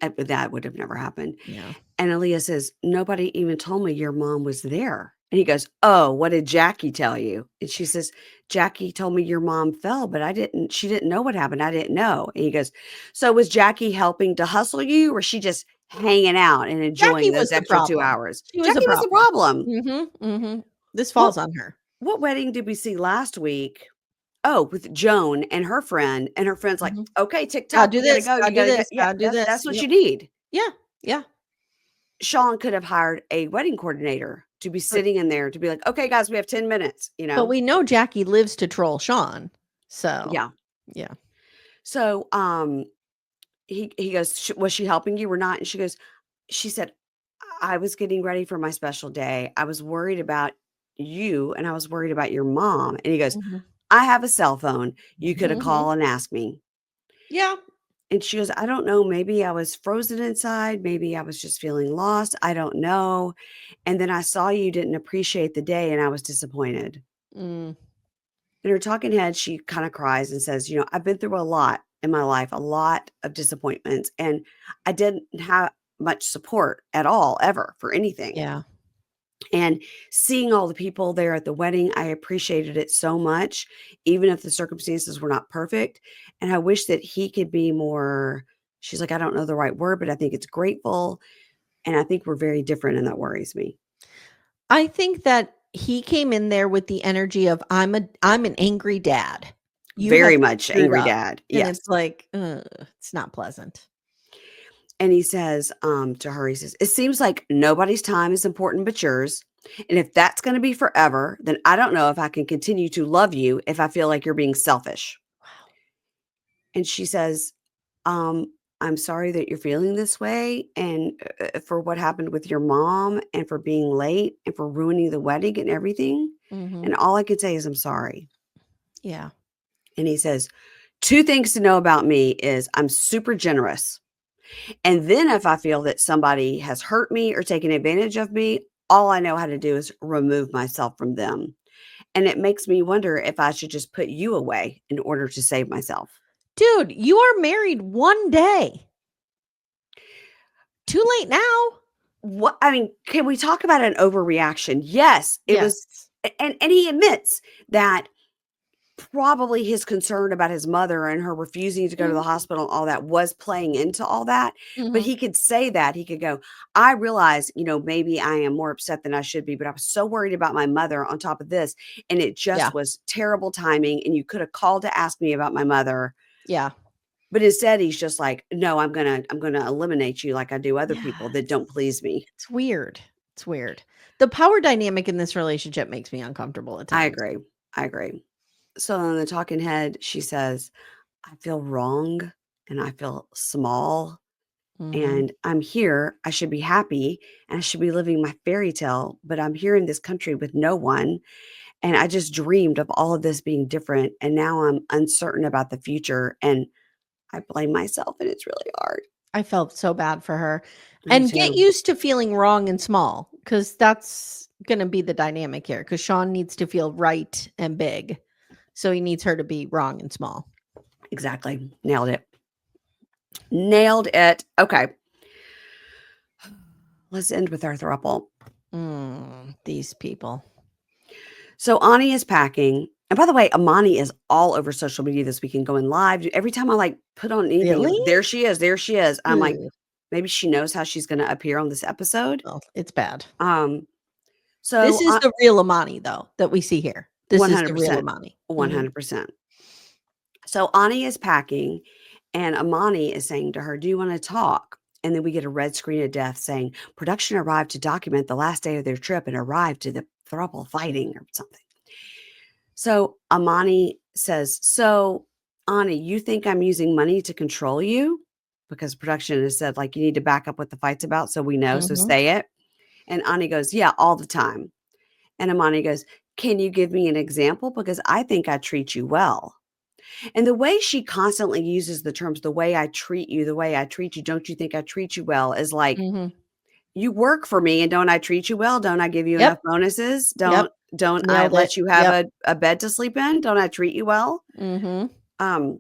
And that would have never happened. Yeah. And Aaliyah says, "Nobody even told me your mom was there." And he goes, "Oh, what did Jackie tell you?" And she says, "Jackie told me your mom fell, but she didn't know what happened. I didn't know." And he goes, "So was Jackie helping to hustle you, or was she just hanging out and enjoying Jackie was those the extra 2 problem. hours?" She was a Jackie was the problem. problem. Mhm, mhm. This What falls on her. what wedding did we see last week? Oh, with Joan and her friend's like, Mhm. "Okay, "Gotta TikTok, do you gotta this, go, gotta you do gotta get." this, Yeah, gotta do this." that's what Yep. you need. Yeah, yeah. Sean could have hired a wedding coordinator to be But sitting in there to be like, "Okay, guys, we have 10 minutes," you but know? we know Jackie lives to troll Sean. So, Yeah. yeah. So, he goes, Was she helping you or not?" And she said, "I was getting ready for my special day. I was worried about you and I was worried about your mom." And he goes, Mhm. "I have a cell phone. You could have Mhm. called and asked me." Yeah. And she goes, "I don't know. Maybe I was frozen inside. Maybe I was just feeling lost. I don't know. And then I saw you didn't appreciate the day and I was disappointed." Mm, In her talking head, she kind of cries and says, "I've been through a lot in my life, a lot of disappointments, and I didn't have much support at all, ever, for anything. yeah. And seeing all the people there at the wedding, I appreciated it so much, even if the circumstances were not perfect. And I wish that he could be more," she's like, "I don't know the right word, but I think it's grateful. And I think we're very different, and that worries me." I think that he came in there with the energy of, I'm an angry dad. You have Very much screwed angry up." dad. And Yes. it's like, ugh, it's not pleasant. And he says, to her, he says, "It seems like nobody's time is important but yours. And if that's going to be forever, then I don't know if I can continue to love you if I feel like you're being selfish." Wow. And she says, um, "I'm sorry that you're feeling this way, and for what happened with your mom, and for being late, and for ruining the wedding and everything. Mhm. And all I can say is I'm sorry." Yeah. And he says, "Two things to know about me is I'm super generous. And then if I feel that somebody has hurt me or taken advantage of me, all I know how to do is remove myself from them. And it makes me wonder if I should just put you away in order to save myself." Dude, you are married 1 day. Too late now. What, I mean, can we talk about an overreaction? Yes, it was. Yes. And he admits that probably his concern about his mother and her refusing to go to the Mhm. hospital and all that was playing into all that. But Mhm. he could say that. He could go, I realize, maybe I am more upset than I should be, but I was so worried about my mother on top of this. And it Yeah. just was terrible timing. And you could have called to ask me about my mother. Yeah. But instead he's just like, no, I'm gonna eliminate you like I do other Yeah. people that don't please me. It's weird. It's weird. The power dynamic in this relationship makes me uncomfortable at I times. agree. I agree. So on the talking head, she says, I feel wrong and I feel small. Mhm. And I'm here. I should be happy and I should be living my fairy tale, but I'm here in this country with no one. And I just dreamed of all of this being different. And now I'm uncertain about the future. And I blame myself and it's really hard. I felt so bad for her. I do And get too. used to feeling wrong and small, because that's gonna be the dynamic here, because Sean needs to feel right and big. So he needs her to be wrong and small. Exactly. Nailed it. Nailed it. Okay. Let's end with our throuple. These people. So Ani is packing. And by the way, Amani is all over social media this weekend going live. Every time I like put on anything, Really? there she is. There she is. I'm like, Ugh. maybe she knows how she's going to appear on this episode. Well, it's bad. Um, This so is the real Amani, though, that we see here. This is the real 100%, Amani. Mhm. 100%. So Ani is packing and Amani is saying to her, do you want to talk? And then we get a red screen of death saying production arrived to document the last day of their trip and arrived to the throuple fighting or something. So Amani says, so Ani, you think I'm using money to control you? Because production has said, like, you need to back up what the fight's about so we know. So Mhm. say it. And Ani goes, yeah, all the time. And Amani goes, can you give me an example? Because I think I treat you well. And the way she constantly uses the terms, the way I treat you, the way I treat you, don't you think I treat you well, is like, Mhm. you work for me and don't I treat you well? Don't I give you enough Yep. bonuses? Yep. Don't I Nailed it. let you have Yep. a bed to sleep in? Don't I treat you well? Mhm. Um,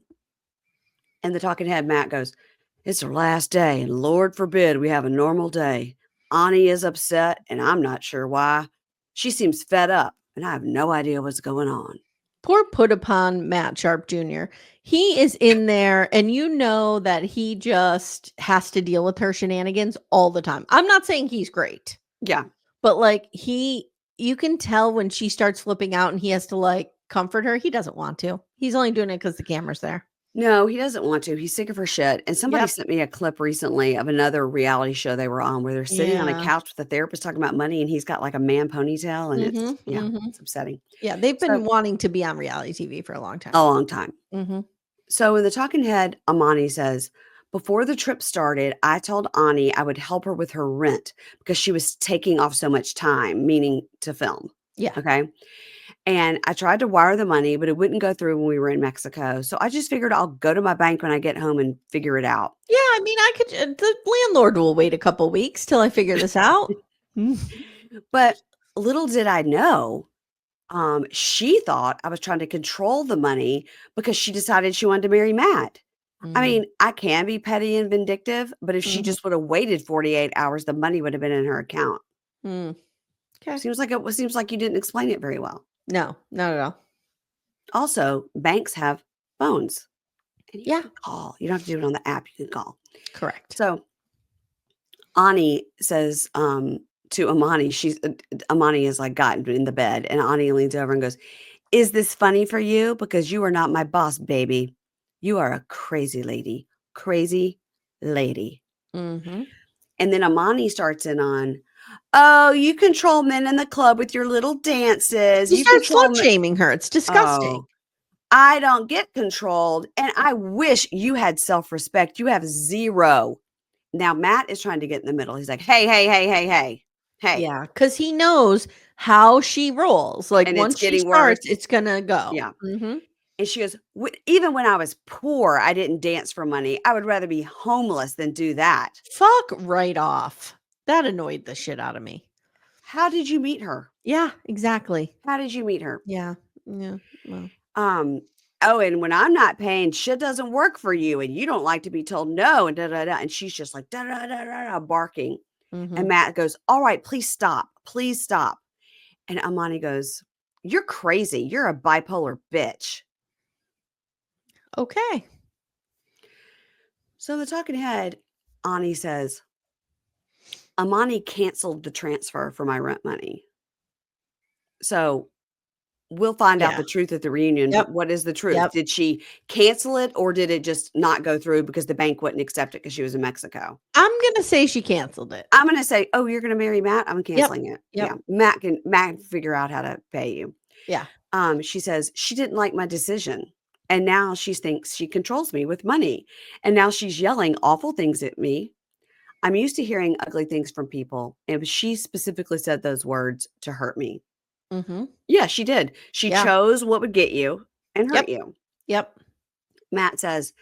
and the talking head Matt goes, it's her last day, and Lord forbid we have a normal day. Ani is upset, and I'm not sure why. She seems fed up, and I have no idea what's going on. Poor put upon Matt Sharp Jr. He is in there, and you know that he just has to deal with her shenanigans all the time. I'm not saying he's great, Yeah. but like you can tell when she starts flipping out and he has to like comfort her. He doesn't want to. He's only doing it because the camera's there. No, he doesn't want to. He's sick of her shit. And somebody Yep. sent me a clip recently of another reality show they were on where they're sitting on a Yeah. couch with a therapist talking about money and he's got like a man ponytail and Mhm. Mhm. it's upsetting. Yeah, they've So been wanting to be on reality TV for a long time. a long time. Mhm. So in the talking head, Amani says, before the trip started, I told Ani I would help her with her rent because she was taking off so much time, meaning to film. Yeah. Okay. And I tried to wire the money, but it wouldn't go through when we were in Mexico. So I just figured I'll go to my bank when I get home and figure it out. Yeah, I mean, I could the landlord will wait a couple weeks till I figure this out. Mm. But little did I know, she thought I was trying to control the money because she decided she wanted to marry Matt. I Mm. mean, I can be petty and vindictive, but if she Mhm. just would have waited 48 hours, the money would have been in her account. Mm. 'Kay. Seems like you didn't explain it very well. No, not at all. Also, banks have phones and you Yeah, can call. You don't have to do it on the app, you can call. correct. So Ani says to Amani, Amani is like gotten in the bed, and Ani leans over and goes, is this funny for you? Because you are not my boss, baby. You are a crazy lady. Crazy lady. Mhm. And then Amani starts in on, oh, you control men in the club with your little dances. He You starts control slut men. shaming her. It's disgusting. Oh, I don't get controlled. And I wish you had self respect. You have zero. Now, Matt is trying to get in the middle. He's like, hey, hey, hey, hey, hey, hey. Yeah, because he knows how she rolls. Like, And it's once she getting worse. starts, it's gonna go. Yeah. Mhm. And she goes, even when I was poor, I didn't dance for money. I would rather be homeless than do that. Fuck right off. That annoyed the shit out of me. How did you meet her? Yeah, exactly. How did you meet her? Yeah. Yeah. Well. Um, oh, and when I'm not paying, shit doesn't work for you, and you don't like to be told no, and da da da. And she's just like da da da da da barking. And Mhm. Matt goes, all right, please stop. Please stop. And Amani goes, You're crazy. You're a bipolar bitch. Okay. So the talking head, Ani says, Amani canceled the transfer for my rent money. So we'll find out Yeah. the truth at the reunion, Yep. but what is the truth? Yep. Did she cancel it or did it just not go through because the bank wouldn't accept it because she was in Mexico? I'm gonna say she canceled it. I'm gonna say, "Oh, you're gonna marry Matt? I'm Yep. canceling it." Yep. Yeah, Matt can figure out how to pay you. Yeah. She says, "She didn't like my decision, and now she thinks she controls me with money, and now she's yelling awful things at me. I'm used to hearing ugly things from people, and she specifically said those words to hurt me." Mm-hmm. Yeah, she did. She Yeah. chose what would get you and hurt Yep. you. Yep. Matt says,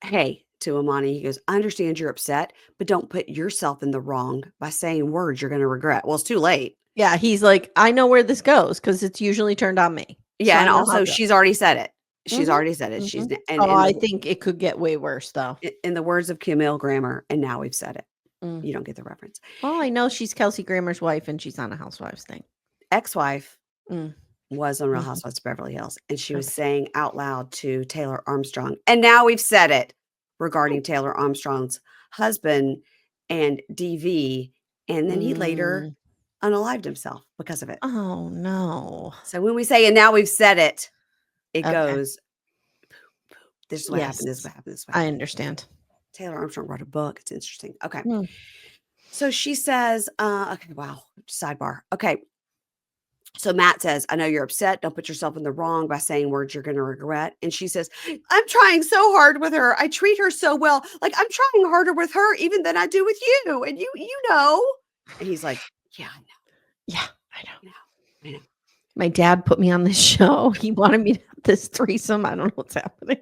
"Hey," to Amani, he goes, "I understand you're upset, but don't put yourself in the wrong by saying words you're gonna regret." Well, it's too late. Yeah. He's like, I know where this goes because it's usually turned on me. So Yeah, I and know how also it goes. she's already said it. She's Mm-hmm. already said it. She's Mm-hmm. and Oh, in I the think it could get way worse though. in the words of Camille Grammer, and now we've said it. Mm. You don't get the reference. Well, I know she's Kelsey Grammer's wife and she's on a Housewives thing. Ex-wife Mm. was on Real Mhm. Housewives of Beverly Hills, and she was Okay. saying out loud to Taylor Armstrong, and now we've said it regarding Taylor Armstrong's husband and DV, and then he later unalived himself because of it. Oh no. So when we say, and now we've said it, it Okay. goes, this is what happened, this is Yes. what happened, this is what I happened. understand. Taylor Armstrong wrote a book. It's interesting. Okay. Mm. So she says, okay, wow, sidebar. Okay. So Matt says, I know you're upset. Don't put yourself in the wrong by saying words you're going to regret. And she says, I'm trying so hard with her. I treat her so well. Like I'm trying harder with her even than I do with you. And you know. And he's like, yeah, I know. Yeah, I know. I know. My dad put me on this show. He wanted me to have this threesome. I don't know what's happening.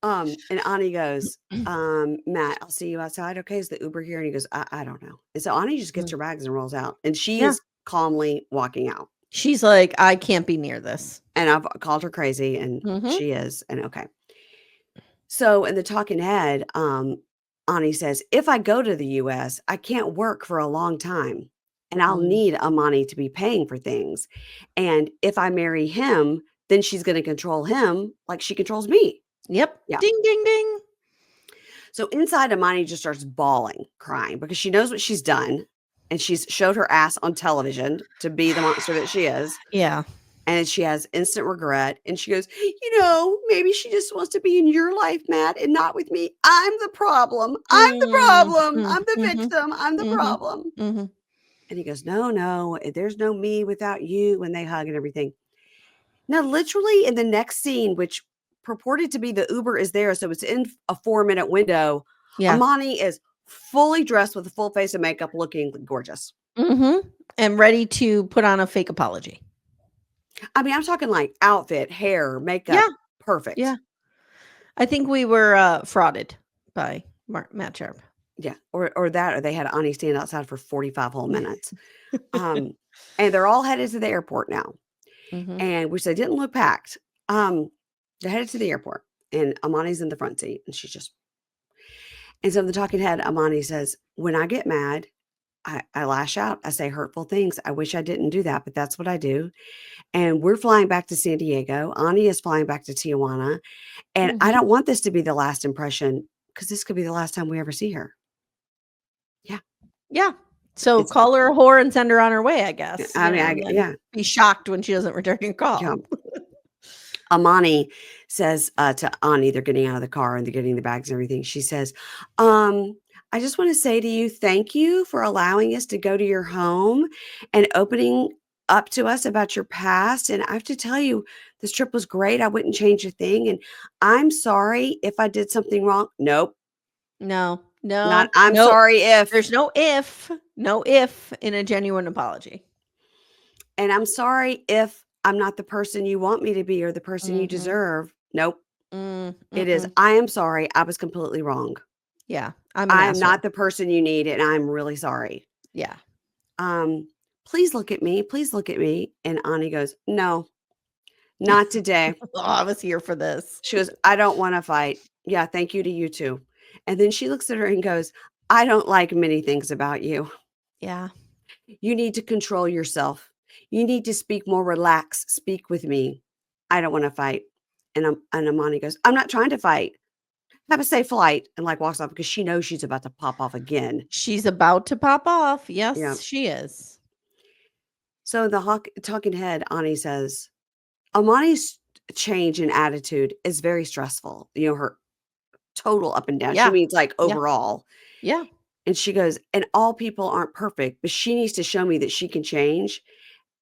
And Ani goes, Matt, I'll see you outside. Okay. Is the Uber here? And he goes, I don't know. And so Ani just gets her bags and rolls out. And she Yeah. is calmly walking out. She's like, I can't be near this. And I've called her crazy, and Mhm. she is. And okay. So in the talking head, Ani says, if I go to the US, I can't work for a long time. And I'll need Amani to be paying for things. And if I marry him, then she's going to control him like she controls me. Yep. Yeah. Ding, ding, ding. So inside, Amani just starts bawling, crying because she knows what she's done. And she's showed her ass on television to be the monster that she is. Yeah. And she has instant regret. And she goes, maybe she just wants to be in your life, Matt, and not with me. I'm the problem. I'm the problem. I'm the victim. I'm the problem. Mhm. And he goes, no, there's no me without you, when they hug and everything. Now, literally in the next scene, which purported to be the Uber is there, so it's in a 4-minute window, Yeah. Amani is fully dressed with a full face of makeup, looking gorgeous. And ready to put on a fake apology. I mean, I'm talking like outfit, hair, makeup, Yeah. perfect. Yeah. I think we were frauded by Matt Sharp. Yeah, or they had Ani stand outside for 45 whole minutes. And they're all headed to the airport now. And which they didn't look packed. They're headed to the airport, and Amani's in the front seat, and she's just. And so the talking head, Amani says, when I get mad, I lash out. I say hurtful things. I wish I didn't do that, but that's what I do. And we're flying back to San Diego. Ani is flying back to Tijuana. And I don't want this to be the last impression, because this could be the last time we ever see her. Yeah. Yeah. So call her a whore and send her on her way, I guess. I mean, be shocked when she doesn't return your call. Yeah. Amani says to Ani, they're getting out of the car and they're getting the bags and everything. She says, I just want to say to you, thank you for allowing us to go to your home and opening up to us about your past. And I have to tell you, this trip was great. I wouldn't change a thing. And I'm sorry if I did something wrong. Nope. No. I'm sorry if. There's no if in a genuine apology. And I'm sorry if I'm not the person you want me to be or the person you deserve. Nope. It is, I am sorry. I was completely wrong. Yeah. I'm not the person you need, and I'm really sorry. Yeah. Please look at me. Please look at me. And Ani goes, no, not today. I was here for this. She goes, I don't want to fight. Yeah, thank you to you too. And then she looks at her and goes, I don't like many things about you. Yeah. You need to control yourself. You need to speak more relaxed. Speak with me. I don't want to fight. And Amani goes, I'm not trying to fight. Have a safe flight. And like walks off because she knows she's about to pop off again. She's about to pop off. Yeah. Yes, she is. So the talking head, Ani says, Amani's change in attitude is very stressful. You know, her total up and down. Yeah. She means like Yeah. overall. Yeah. And she goes, and all people aren't perfect, but she needs to show me that she can change.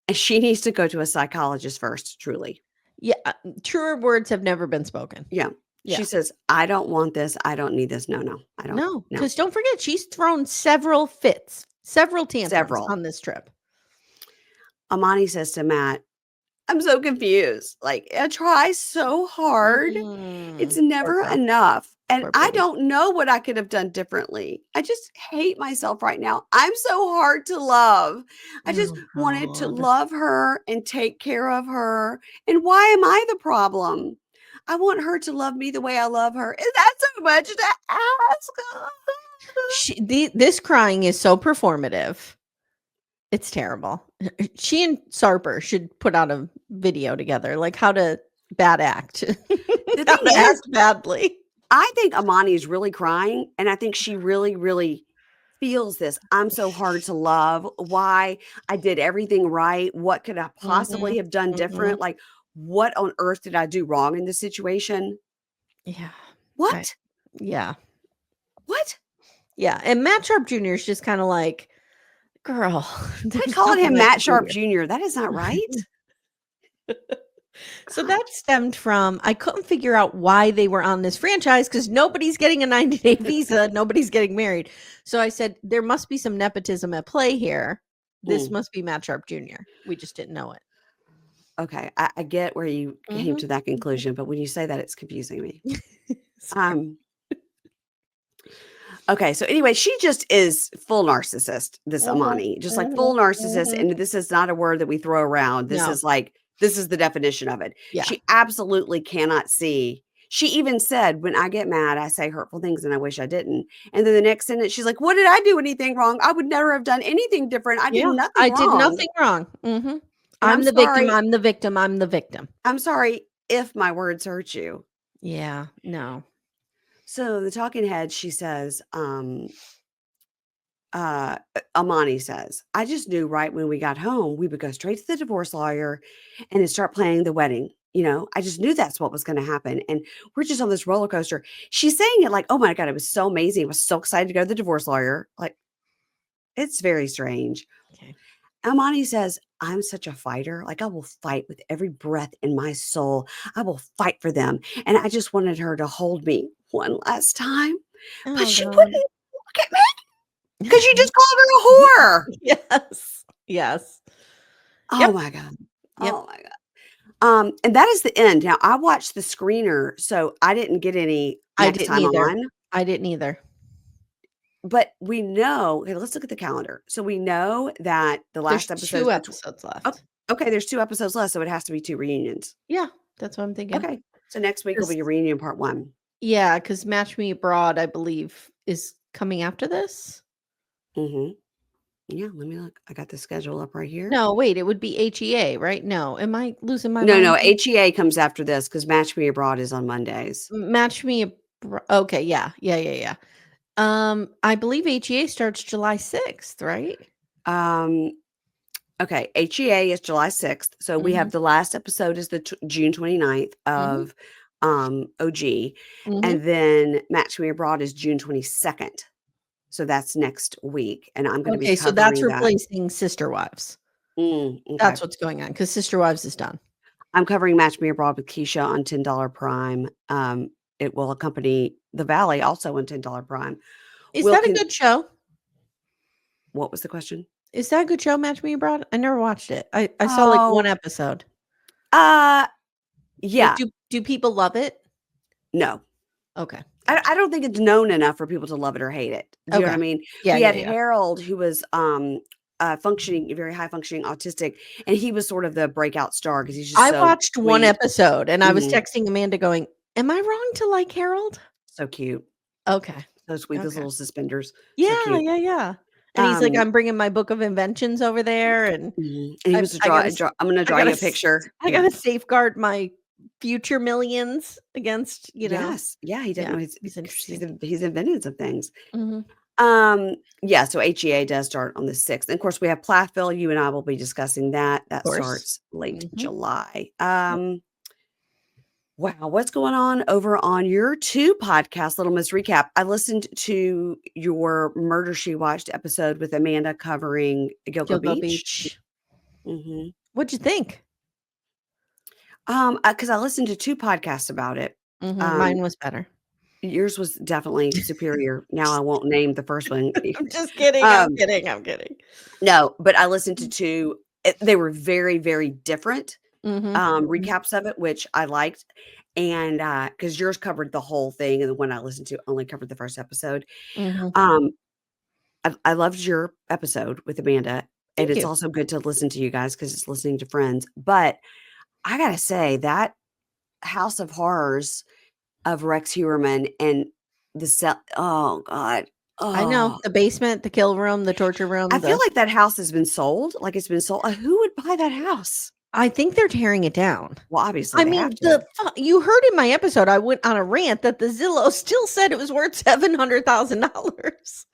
And she needs to go to a psychologist first, truly. Yeah. Truer words have never been spoken. Yeah. Yeah. She says, I don't want this. I don't need this. No, I don't. No, because don't forget, she's thrown several fits, several tantrums on this trip. Amani says to Matt, I'm so confused. Like, I try so hard. It's never enough. And I don't know what I could have done differently. I just hate myself right now. I'm so hard to love. I just wanted to love her and take care of her. And why am I the problem? I want her to love me the way I love her. Is that so much to ask? This crying is so performative. It's terrible. She and Sarper should put out a video together, like how to bad act. How to act badly. I think Amani is really crying, and I think she really, really feels this. I'm so hard to love. Why? I did everything right. What could I possibly have done different? Like, what on earth did I do wrong in this situation? Yeah. What? Yeah. What? Yeah. And Matt Sharp Jr. is just kind of like, girl. Quit calling him Matt Sharp Jr. That is not right. So that stemmed from, I couldn't figure out why they were on this franchise because nobody's getting a 90-day visa. Nobody's getting married. So I said, there must be some nepotism at play here. This must be Matt Sharp Jr. We just didn't know it. Okay. I get where you came to that conclusion, but when you say that, it's confusing me. Okay. So anyway, she just is full narcissist, this Amani, just like full narcissist. And this is not a word that we throw around. This is like, this is the definition of it. Yeah. She absolutely cannot see. She even said, when I get mad, I say hurtful things and I wish I didn't. And then the next sentence, she's like, what did I do anything wrong? I would never have done anything different. I did nothing wrong. I did nothing wrong. I'm the victim. I'm the victim. I'm the victim. I'm sorry if my words hurt you. Yeah, no. So the talking head, she says, Amani says, I just knew right when we got home, we would go straight to the divorce lawyer and then start planning the wedding. You know, I just knew that's what was going to happen. And we're just on this roller coaster. She's saying it like, oh my God, it was so amazing. I was so excited to go to the divorce lawyer. Like, it's very strange. Okay. Amani says, I'm such a fighter. Like, I will fight with every breath in my soul. I will fight for them. And I just wanted her to hold me one last time. But she wouldn't look at me. Because you just called her a whore. Yes. Oh my God. Oh my God. And that is the end. Now I watched the screener, so I didn't get any next time on. I didn't either. But we know, okay, let's look at the calendar. So we know that the last episode. 2 episodes left. Oh, okay, there's 2 episodes left, so it has to be 2 reunions. Yeah, that's what I'm thinking. Okay. So next week will be reunion part 1. Yeah, because Match Me Abroad, I believe, is coming after this. Yeah, let me look. I got the schedule up right here. No, wait, it would be HEA, right? No, am I losing my mind? No, HEA comes after this because Match Me Abroad is on Mondays. Match Me Abroad. Okay, yeah. I believe HEA starts July 6th, right? Okay, HEA is July 6th. So we have the last episode is the June 29th of OG. And then Match Me Abroad is June 22nd. So that's next week. And I'm going to be covering so that's replacing Sister Wives. Okay. That's what's going on because Sister Wives is done. I'm covering Match Me Abroad with Keisha on $10 Prime. It will accompany The Valley also on $10 Prime. Is that a good show? What was the question? Is that a good show, Match Me Abroad? I never watched it. I saw like 1 episode. Yeah. Like, do people love it? No. Okay. I don't think it's known enough for people to love it or hate it. Do you know what I mean? Yeah, we had Harold, who was functioning, very high functioning autistic, and he was sort of the breakout star because he's just I watched sweet. 1 episode and I was texting Amanda going, am I wrong to like Harold? So cute. Okay. So sweet, those little suspenders. Yeah, so yeah. And he's like, "I'm bringing my book of inventions over there, and and he was to I gotta I'm gonna draw you a picture. I Yeah. gotta safeguard my future millions against, Yes. Yeah, he didn't Yeah, know it's interesting. he's invented some things. Mhm. Yeah, so HEA does start on the 6th. And of course, we have Plathville. You and I will be discussing that. Of That course. starts late Mhm. July. Yep. Wow, what's going on over on your 2 podcasts, Little Miss Recap? I listened to your Murder She Watched episode with Amanda covering Gilgo Gilgo Beach. Beach. Mhm. What'd you think? 'Cause I listened to 2 podcasts about it. Mhm, Um, mine was better. yours was definitely superior. Now I won't name the first one. I'm just kidding, I'm Um, kidding, I'm kidding. no, but I listened to 2. They were very, very different, Mhm. Mhm. recaps of it, which I liked, and, because yours covered the whole thing, and the one I listened to only covered the first episode. Mhm. Um, I loved your episode with Amanda, and Thank it's you. also good to listen to you guys because it's listening to friends, but I gotta say that House of Horrors of Rex Heuermann and the cell oh god. I know, Oh, the basement, the kill room, the torture I room, feel like that house has been sold, like, it's been sold who would buy that house? I think they're tearing it down. Well, obviously, I they have mean, to. you heard in my episode, I went on a rant that the Zillow still said it was worth $700,000 It's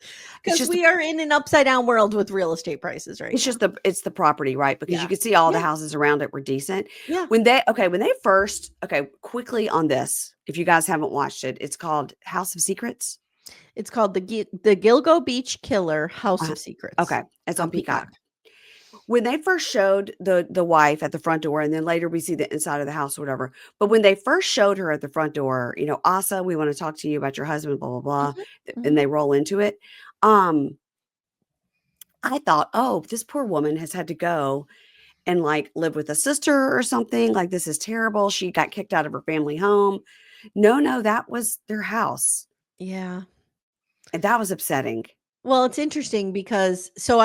because just the we are in an upside down world with real estate prices right it's now. just it's the property, right? Because you Yeah. could see all the Yeah. houses around it were decent. Yeah. When they first quickly on this, if you guys haven't watched it, it's called House of Secrets. It's called the Gilgo Beach Killer House Uh, of Secrets okay, it's on on Peacock. Peacock. When they first showed the wife at the front door, and then later we see the inside of the house or whatever, but when they first showed her at the front door, "Asa, we wanna talk to you about your husband, blah, blah, blah," Mhm. and Mhm. they roll into it, um, I thought, "Oh, this poor woman has had to go and, like, live with a sister or something, like, this is terrible, she got kicked out of her family home." No, that was their house, Yeah. and that was upsetting. Well, it's interesting because so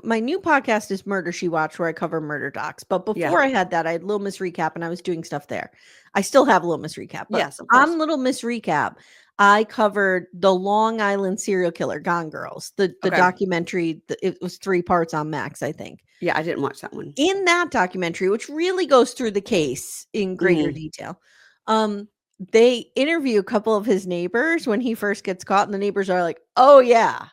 my new podcast is Murder She Watched, where I cover murder docs. But Yeah. before I had that, I had Little Miss Recap and I was doing stuff there. I still have Little Miss Recap, but Yes, of course. on Little Miss Recap, I covered the Long Island serial killer, Gone Girls, the Okay. documentary. It was 3 parts on Max, I think. Yeah, I didn't watch that one. In that documentary, which really goes through the case in greater Mhm. detail, they interview a couple of his neighbors when he first gets caught, and the neighbors are like, oh yeah,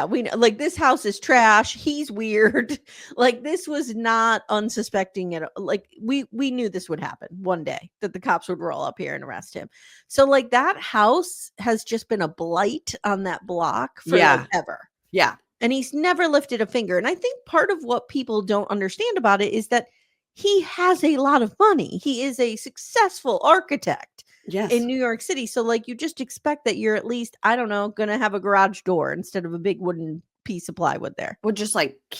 we know, like, this house is trash. He's weird. Like, this was not unsuspecting at all. Like, we knew this would happen one day, that the cops would roll up here and arrest him. So, like, that house has just been a blight on that block for like Yeah. ever. Yeah. And he's never lifted a finger. And I think part of what people don't understand about it is that he has a lot of money. He is a successful architect Yes. in New York City. So, like, you just expect that you're at least, I don't know, going to have a garage door instead of a big wooden piece of plywood there. Well, just, like, the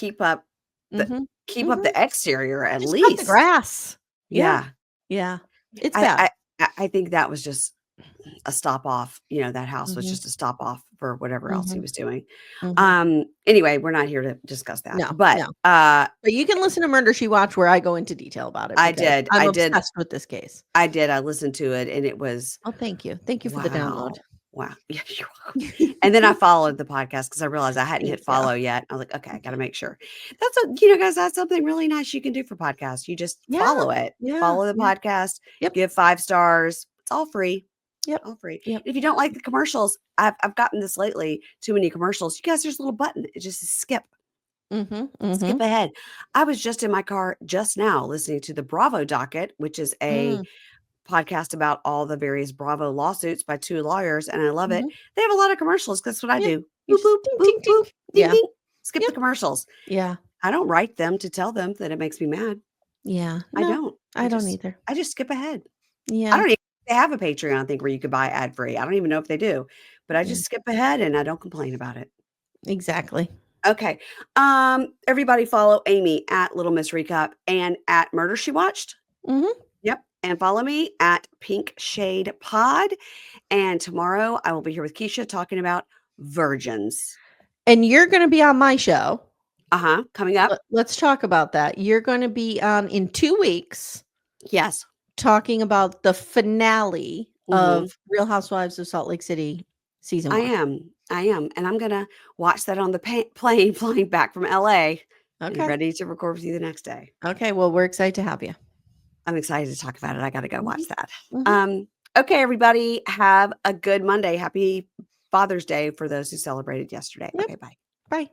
Mhm. keep up Mhm. the exterior at Just cut the least. grass. Yeah. Yeah. Yeah. It's I bad. I I think that was just a stop off, that house was Mhm. just a stop off for whatever else he Mhm. was doing. Mhm. Anyway, we're not here to discuss that, No, but, no. But you can listen to Murder She Watched where I go into detail about it I because did, I'm I did, obsessed with this case. I did, I listened to it, and it was Oh, thank you. Thank you for the download. wow, wow. Yeah, you're welcome. And then I followed the podcast because I realized I hadn't hit Thank you. follow yet. I was like, "Okay, I gotta Okay. make sure." Guys, that's something really nice you can do for podcasts. You just Yeah. follow it. Yeah. Follow the Yeah. podcast, Yep. give 5 stars. It's all free. Yep. All free. Yep. If you don't like the commercials, I've gotten this lately, too many commercials. You guys, there's a little button. It just says skip. Mhm. Skip Mhm. ahead. I was just in my car just now listening to the Bravo Docket, which is a Mm. podcast about all the various Bravo lawsuits by 2 lawyers, and I love it. Mhm. They have a lot of commercials. That's what I Yeah. do. You Boop, just boop, ding, boop, ding, ding. boop, ding, Yeah. ding. Skip the Yep. commercials. Yeah. I don't write them to tell them that it makes me mad. Yeah. I No, don't. I don't either. I just skip ahead. I Yeah. don't even they have a Patreon, I think, where you could buy ad free. I don't even know if they do, but I Yeah. just skip ahead and I don't complain about it. Exactly. Okay. Everybody follow Amy at Little Miss Recap and at Murder She Watched. Mhm. Yep. And follow me at Pink Shade Pod. And tomorrow I will be here with Keisha talking about virgins. And you're gonna be on my show. Coming up. Let's talk about that. You're gonna be on in 2 weeks Yes. talking about the finale Mhm. of Real Housewives of Salt Lake City season I 1. am, and I'm gonna watch that on the plane flying back from LA and Okay. ready to record with you the next day. Okay, well, we're excited to have you. I'm excited to talk about it. I gotta go watch that. Mhm. Okay, everybody, have a good Monday. Happy Father's Day for those who celebrated yesterday. Yep. Okay, bye. Bye.